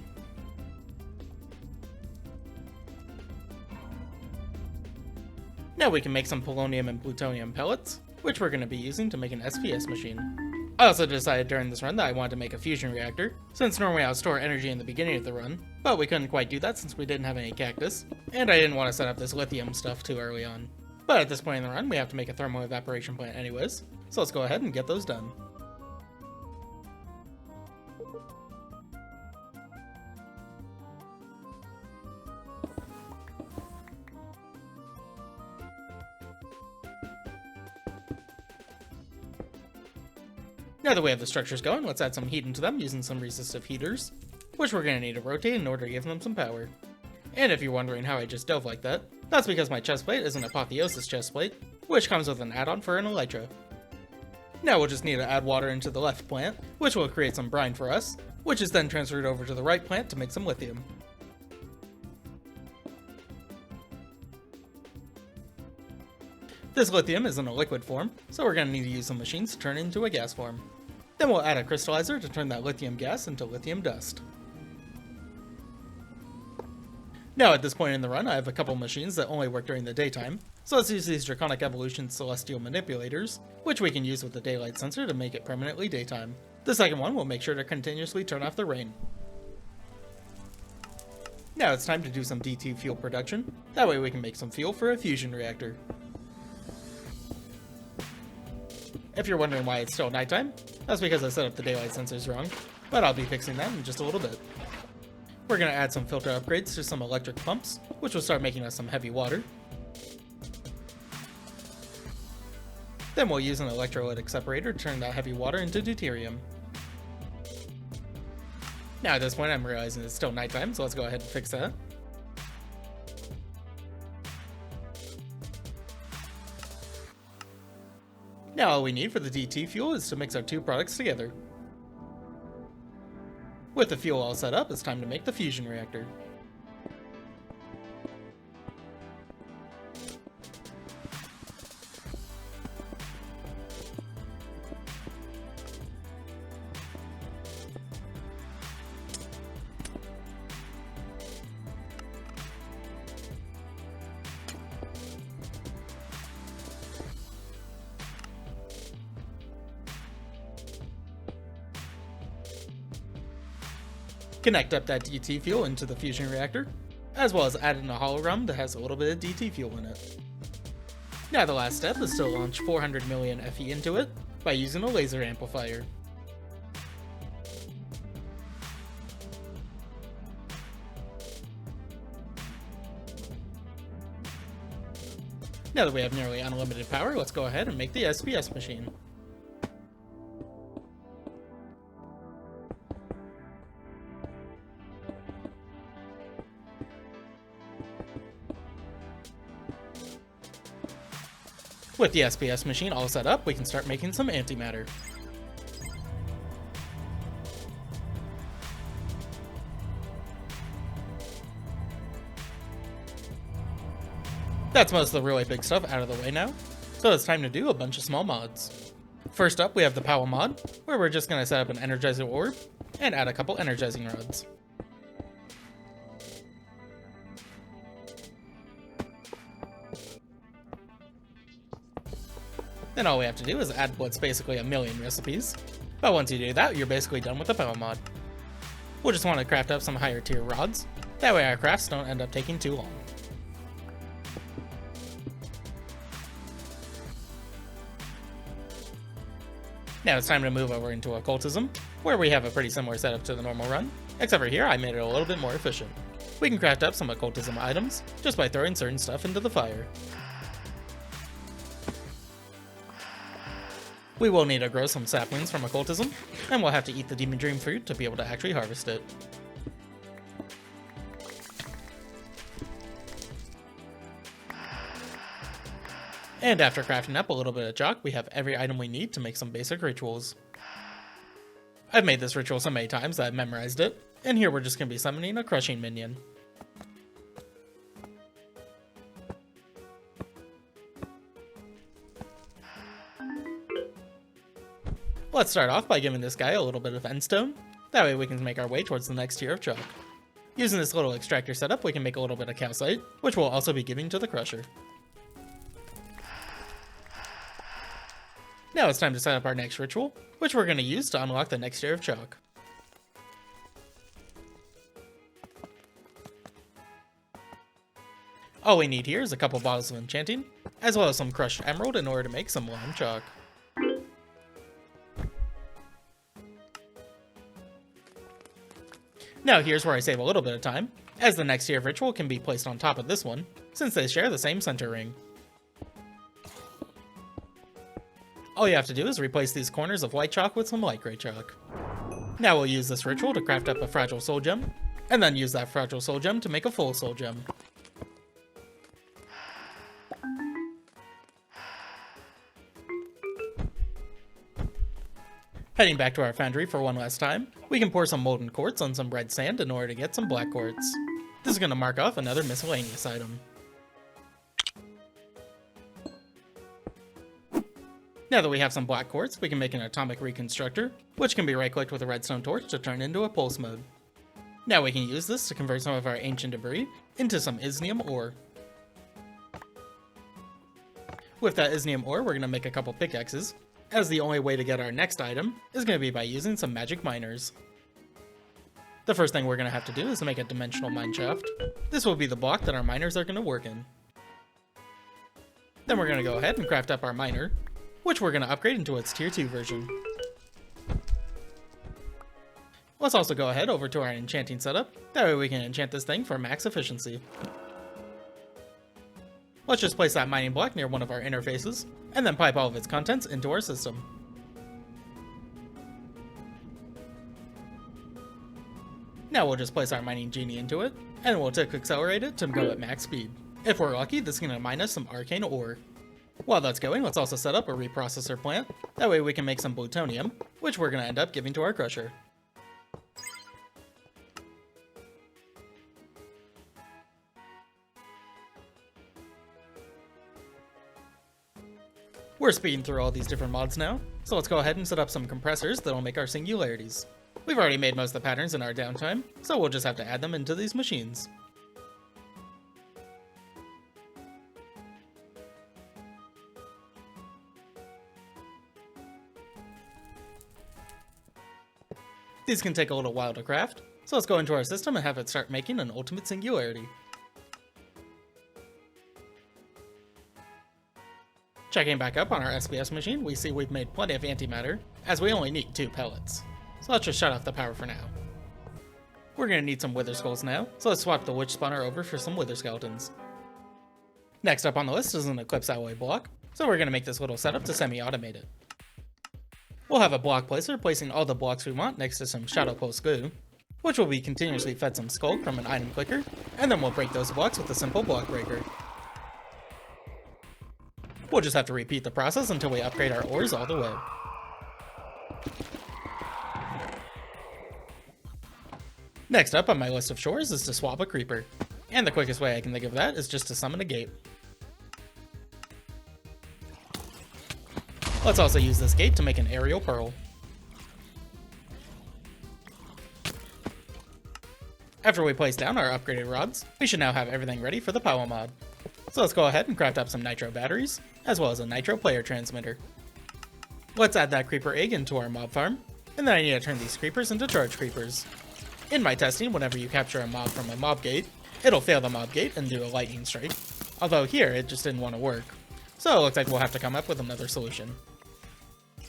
Now we can make some polonium and plutonium pellets, which we're going to be using to make an SPS machine. I also decided during this run that I wanted to make a fusion reactor, since normally I would store energy in the beginning of the run, but we couldn't quite do that since we didn't have any cactus, and I didn't want to set up this lithium stuff too early on. But at this point in the run, we have to make a thermal evaporation plant anyways, so let's go ahead and get those done. Now that we have the structures going, let's add some heat into them using some resistive heaters, which we're going to need to rotate in order to give them some power. And if you're wondering how I just dove like that, that's because my chestplate is an Apotheosis chestplate, which comes with an add-on for an elytra. Now we'll just need to add water into the left plant, which will create some brine for us, which is then transferred over to the right plant to make some lithium. This lithium is in a liquid form, so we're going to need to use some machines to turn it into a gas form. Then we'll add a crystallizer to turn that lithium gas into lithium dust. Now at this point in the run, I have a couple machines that only work during the daytime, so let's use these Draconic Evolution Celestial Manipulators, which we can use with the daylight sensor to make it permanently daytime. The second one will make sure to continuously turn off the rain. Now it's time to do some DT fuel production, that way we can make some fuel for a fusion reactor. If you're wondering why it's still nighttime, that's because I set up the daylight sensors wrong, but I'll be fixing that in just a little bit. We're going to add some filter upgrades to some electric pumps, which will start making us some heavy water. Then we'll use an electrolytic separator to turn that heavy water into deuterium. Now at this point I'm realizing it's still nighttime, so let's go ahead and fix that. Now all we need for the DT fuel is to mix our two products together. With the fuel all set up, it's time to make the fusion reactor. Connect up that DT fuel into the fusion reactor, as well as add in a hologram that has a little bit of DT fuel in it. Now the last step is to launch 400 million Fe into it by using a laser amplifier. Now that we have nearly unlimited power, let's go ahead and make the SPS machine. With the SPS machine all set up, we can start making some antimatter. That's most of the really big stuff out of the way now, so it's time to do a bunch of small mods. First up, we have the power mod, where we're just going to set up an energizer orb and add a couple energizing rods. Then all we have to do is add what's basically a million recipes. But once you do that, you're basically done with the power mod. We'll just want to craft up some higher tier rods. That way our crafts don't end up taking too long. Now it's time to move over into Occultism, where we have a pretty similar setup to the normal run, except for here I made it a little bit more efficient. We can craft up some Occultism items just by throwing certain stuff into the fire. We will need to grow some saplings from Occultism, and we'll have to eat the Demon Dream fruit to be able to actually harvest it. And after crafting up a little bit of chalk, we have every item we need to make some basic rituals. I've made this ritual so many times that I've memorized it, and here we're just going to be summoning a crushing minion. Let's start off by giving this guy a little bit of endstone, that way we can make our way towards the next tier of chalk. Using this little extractor setup, we can make a little bit of calcite, which we'll also be giving to the crusher. Now it's time to set up our next ritual, which we're going to use to unlock the next tier of chalk. All we need here is a couple bottles of enchanting, as well as some crushed emerald in order to make some lime chalk. Now here's where I save a little bit of time, as the next tier of ritual can be placed on top of this one, since they share the same center ring. All you have to do is replace these corners of white chalk with some light gray chalk. Now we'll use this ritual to craft up a fragile soul gem, and then use that fragile soul gem to make a full soul gem. Heading back to our foundry for one last time, we can pour some molten quartz on some red sand in order to get some black quartz. This is going to mark off another miscellaneous item. Now that we have some black quartz, we can make an atomic reconstructor, which can be right-clicked with a redstone torch to turn into a pulse mode. Now we can use this to convert some of our ancient debris into some isnium ore. With that isnium ore, we're going to make a couple pickaxes, as the only way to get our next item is going to be by using some magic miners. The first thing we're going to have to do is make a dimensional mine shaft. This will be the block that our miners are going to work in. Then we're going to go ahead and craft up our miner, which we're going to upgrade into its tier 2 version. Let's also go ahead over to our enchanting setup, that way we can enchant this thing for max efficiency. Let's just place that mining block near one of our interfaces, and then pipe all of its contents into our system. Now we'll just place our mining genie into it, and we'll tick accelerate it to go at max speed. If we're lucky, this is going to mine us some arcane ore. While that's going, let's also set up a reprocessor plant, that way we can make some plutonium, which we're going to end up giving to our crusher. We're speeding through all these different mods now, so let's go ahead and set up some compressors that'll make our singularities. We've already made most of the patterns in our downtime, so we'll just have to add them into these machines. These can take a little while to craft, so let's go into our system and have it start making an ultimate singularity. Checking back up on our SPS machine, we see we've made plenty of antimatter, as we only need 2 pellets. So let's just shut off the power for now. We're going to need some wither skulls now, so let's swap the witch spawner over for some wither skeletons. Next up on the list is an eclipse alloy block, so we're going to make this little setup to semi-automate it. We'll have a block placer placing all the blocks we want next to some shadow pulse glue, which will be continuously fed some sculk from an item clicker, and then we'll break those blocks with a simple block breaker. We'll just have to repeat the process until we upgrade our ores all the way. Next up on my list of chores is to swap a creeper, and the quickest way I can think of that is just to summon a gate. Let's also use this gate to make an aerial pearl. After we place down our upgraded rods, we should now have everything ready for the power mod. So let's go ahead and craft up some nitro batteries, as well as a nitro player transmitter. Let's add that creeper egg into our mob farm, and then I need to turn these creepers into charge creepers. In my testing, whenever you capture a mob from a mob gate, it'll fail the mob gate and do a lightning strike. Although here, it just didn't want to work. So it looks like we'll have to come up with another solution.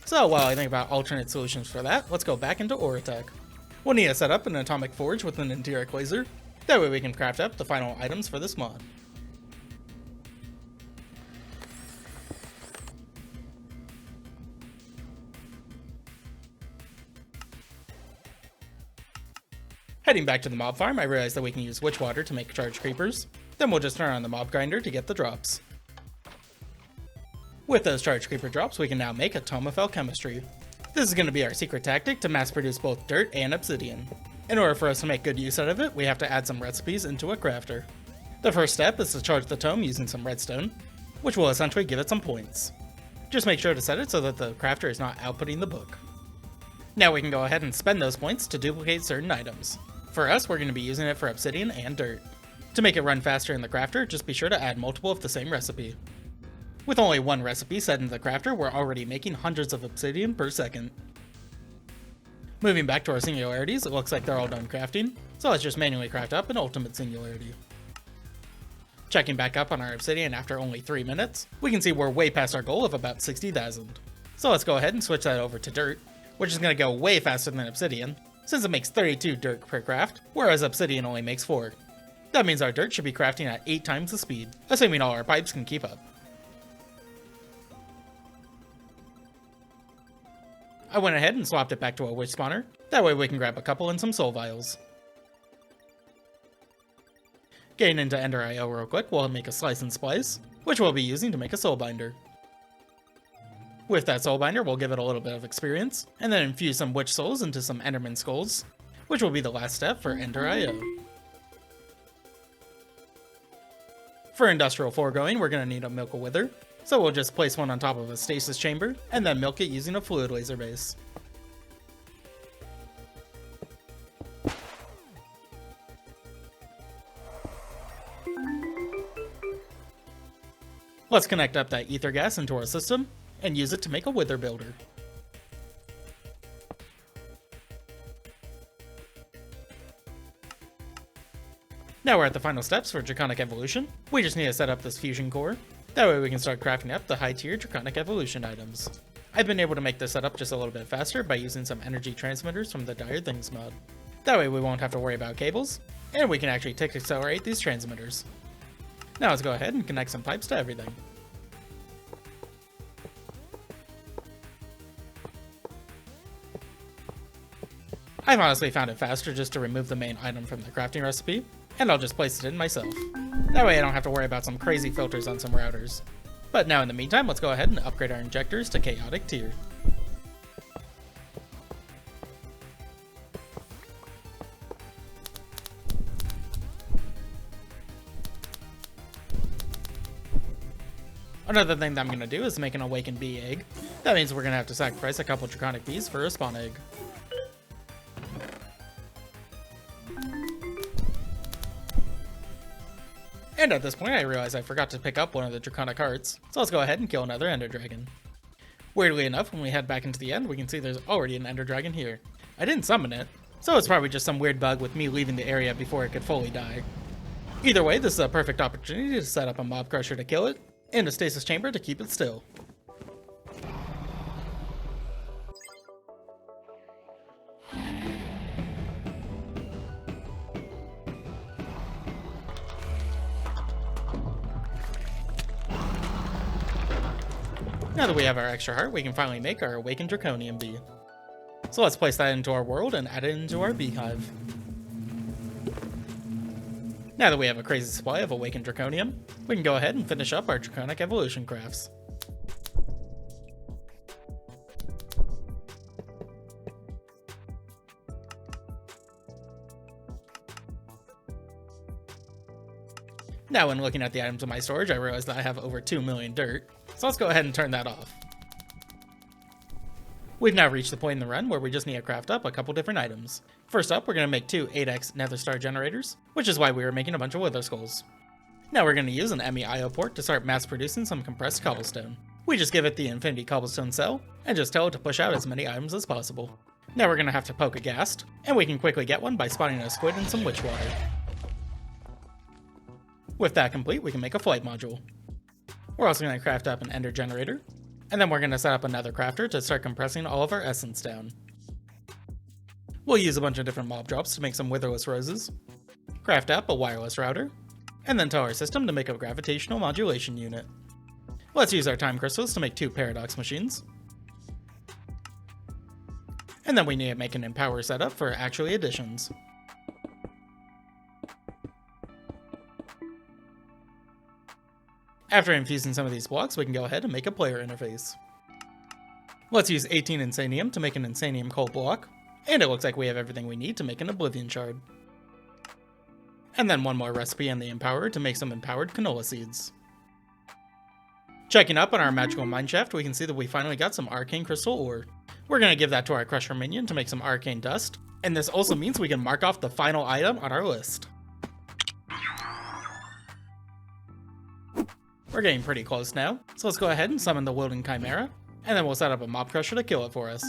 So while I think about alternate solutions for that, let's go back into ore attack. We'll need to set up an atomic forge with an enteric laser, that way we can craft up the final items for this mod. Heading back to the mob farm, I realized that we can use witch water to make charge creepers. Then we'll just turn on the mob grinder to get the drops. With those charge creeper drops, we can now make a tome of alchemistry. This is going to be our secret tactic to mass produce both dirt and obsidian. In order for us to make good use out of it, we have to add some recipes into a crafter. The first step is to charge the tome using some redstone, which will essentially give it some points. Just make sure to set it so that the crafter is not outputting the book. Now we can go ahead and spend those points to duplicate certain items. For us, we're going to be using it for obsidian and dirt. To make it run faster in the crafter, just be sure to add multiple of the same recipe. With only one recipe set into the crafter, we're already making hundreds of obsidian per second. Moving back to our singularities, it looks like they're all done crafting, so let's just manually craft up an ultimate singularity. Checking back up on our obsidian after only 3 minutes, we can see we're way past our goal of about 60,000. So let's go ahead and switch that over to dirt, which is going to go way faster than obsidian, since it makes 32 dirt per craft, whereas obsidian only makes 4. That means our dirt should be crafting at 8 times the speed, assuming all our pipes can keep up. I went ahead and swapped it back to a witch spawner, that way we can grab a couple and some soul vials. Getting into Ender IO real quick, we'll make a slice and splice, which we'll be using to make a soul binder. With that soul binder, we'll give it a little bit of experience, and then infuse some witch souls into some enderman skulls, which will be the last step for Ender IO. For industrial foregoing, we're going to need a milk a wither, so we'll just place one on top of a stasis chamber, and then milk it using a fluid laser base. Let's connect up that ether gas into our system and use it to make a wither builder. Now we're at the final steps for Draconic Evolution. We just need to set up this fusion core. That way we can start crafting up the high tier Draconic Evolution items. I've been able to make this setup just a little bit faster by using some energy transmitters from the Dire Things mod. That way we won't have to worry about cables, and we can actually tick accelerate these transmitters. Now let's go ahead and connect some pipes to everything. I've honestly found it faster just to remove the main item from the crafting recipe, and I'll just place it in myself. That way I don't have to worry about some crazy filters on some routers. But now in the meantime, let's go ahead and upgrade our injectors to chaotic tier. Another thing that I'm going to do is make an awakened bee egg. That means we're going to have to sacrifice a couple draconic bees for a spawn egg. And at this point I realize I forgot to pick up one of the draconic hearts, so let's go ahead and kill another ender dragon. Weirdly enough, when we head back into the end, we can see there's already an ender dragon here. I didn't summon it, so it's probably just some weird bug with me leaving the area before it could fully die. Either way, this is a perfect opportunity to set up a mob crusher to kill it, and a stasis chamber to keep it still. Now that we have our extra heart, we can finally make our awakened draconium bee. So let's place that into our world and add it into our beehive. Now that we have a crazy supply of awakened draconium, we can go ahead and finish up our draconic evolution crafts. Now when looking at the items in my storage, I realized that I have over 2 million dirt, so let's go ahead and turn that off. We've now reached the point in the run where we just need to craft up a couple different items. First up, we're going to make 2 8x nether star generators, which is why we were making a bunch of wither skulls. Now we're going to use an MEIO port to start mass producing some compressed cobblestone. We just give it the infinity cobblestone cell, and just tell it to push out as many items as possible. Now we're going to have to poke a ghast, and we can quickly get one by spawning a squid in some witch water. With that complete, we can make a flight module. We're also going to craft up an ender generator, and then we're going to set up another crafter to start compressing all of our essence down. We'll use a bunch of different mob drops to make some witherless roses, craft up a wireless router, and then tell our system to make a gravitational modulation unit. Let's use our time crystals to make 2 paradox machines. And then we need to make an empower setup for actually additions. After infusing some of these blocks, we can go ahead and make a player interface. Let's use 18 Insanium to make an Insanium coal block, and it looks like we have everything we need to make an Oblivion shard. And then one more recipe in the Empower to make some empowered canola seeds. Checking up on our magical mineshaft, we can see that we finally got some arcane crystal ore. We're going to give that to our crusher minion to make some arcane dust, and this also means we can mark off the final item on our list. We're getting pretty close now, so let's go ahead and summon the Wilden Chimera, and then we'll set up a mob crusher to kill it for us.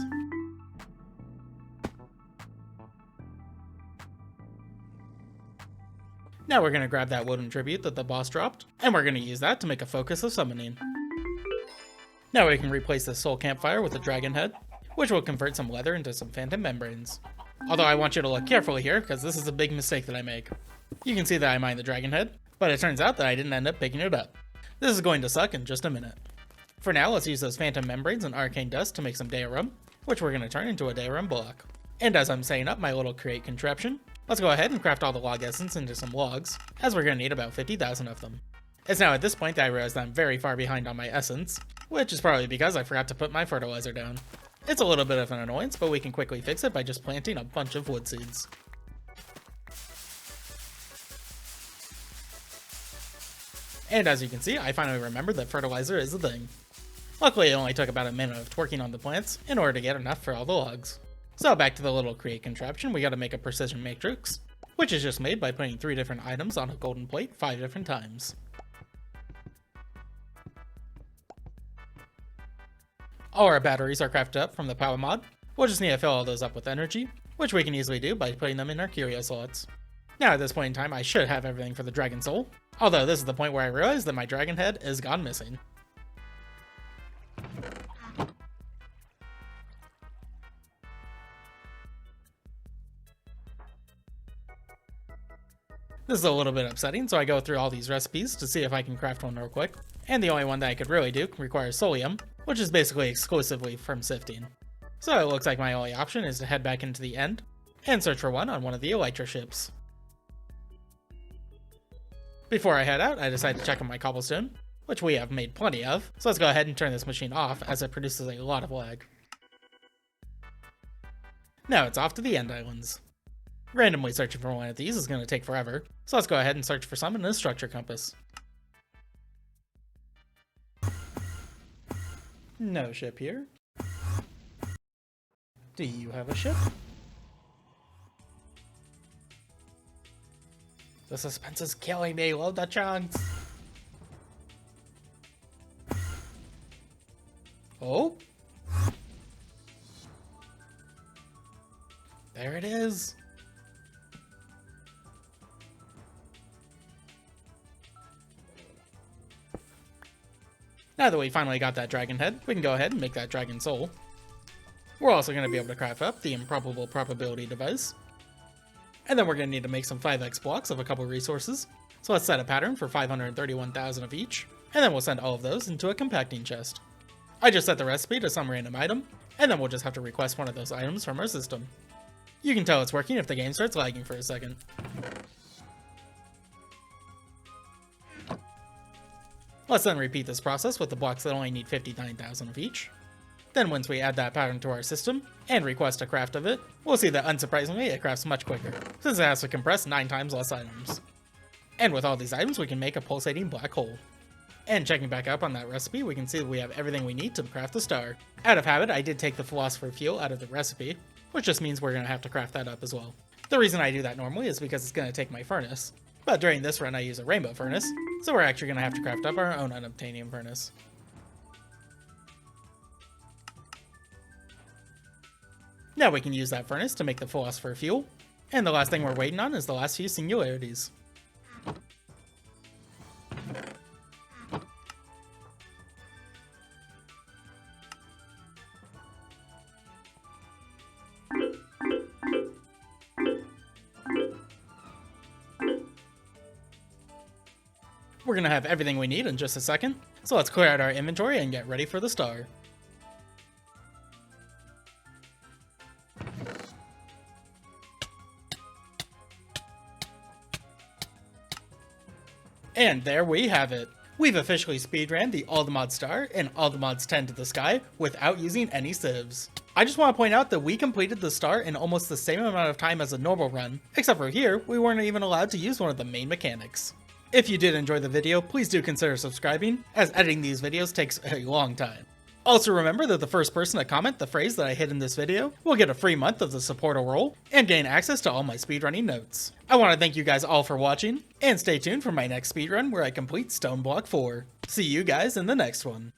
Now we're going to grab that Wilden tribute that the boss dropped, and we're going to use that to make a focus of summoning. Now we can replace the soul campfire with a dragon head, which will convert some leather into some phantom membranes. Although I want you to look carefully here, because this is a big mistake that I make. You can see that I mined the dragon head, but it turns out that I didn't end up picking it up. This is going to suck in just a minute. For now, let's use those phantom membranes and arcane dust to make some Deorum, which we're going to turn into a Deorum block. And as I'm setting up my little create contraption, let's go ahead and craft all the log essence into some logs, as we're going to need about 50,000 of them. It's now at this point that I realize that I'm very far behind on my essence, which is probably because I forgot to put my fertilizer down. It's a little bit of an annoyance, but we can quickly fix it by just planting a bunch of wood seeds. And as you can see, I finally remembered that fertilizer is a thing. Luckily, it only took about a minute of twerking on the plants in order to get enough for all the logs. So back to the little create contraption, we gotta make a precision matrix, which is just made by putting 3 different items on a golden plate 5 different times. All our batteries are crafted up from the power mod. We'll just need to fill all those up with energy, which we can easily do by putting them in our curio slots. Now at this point in time, I should have everything for the dragon soul, although this is the point where I realize that my dragon head is gone missing. This is a little bit upsetting, so I go through all these recipes to see if I can craft one real quick, and the only one that I could really do requires solium, which is basically exclusively from sifting. So it looks like my only option is to head back into the end, and search for one on one of the Elytra ships. Before I head out, I decide to check on my cobblestone, which we have made plenty of, so let's go ahead and turn this machine off as it produces a lot of lag. Now it's off to the end islands. Randomly searching for one of these is going to take forever, so let's go ahead and search for some in the structure compass. No ship here. Do you have a ship? The suspense is killing me, load the chunks! Oh? There it is! Now that we finally got that dragon head, we can go ahead and make that dragon soul. We're also going to be able to craft up the improbable probability device. And then we're going to need to make some 5x blocks of a couple resources. So let's set a pattern for 531,000 of each, and then we'll send all of those into a compacting chest. I just set the recipe to some random item, and then we'll just have to request one of those items from our system. You can tell it's working if the game starts lagging for a second. Let's then repeat this process with the blocks that only need 59,000 of each. Then once we add that pattern to our system, and request a craft of it, we'll see that unsurprisingly it crafts much quicker, since it has to compress 9 times less items. And with all these items we can make a pulsating black hole. And checking back up on that recipe, we can see that we have everything we need to craft the star. Out of habit, I did take the philosopher fuel out of the recipe, which just means we're going to have to craft that up as well. The reason I do that normally is because it's going to take my furnace. But during this run I use a rainbow furnace, so we're actually going to have to craft up our own unobtainium furnace. Now we can use that furnace to make the philosopher fuel, and the last thing we're waiting on is the last few singularities. We're going to have everything we need in just a second, so let's clear out our inventory and get ready for the star. And there we have it. We've officially speedran the All the Mods Star and All the Mods 10 to the Sky without using any sieves. I just want to point out that we completed the star in almost the same amount of time as a normal run, except for here, we weren't even allowed to use one of the main mechanics. If you did enjoy the video, please do consider subscribing, as editing these videos takes a long time. Also remember that the first person to comment the phrase that I hit in this video will get a free month of the supporter role and gain access to all my speedrunning notes. I want to thank you guys all for watching, and stay tuned for my next speedrun where I complete Stone Block 4. See you guys in the next one.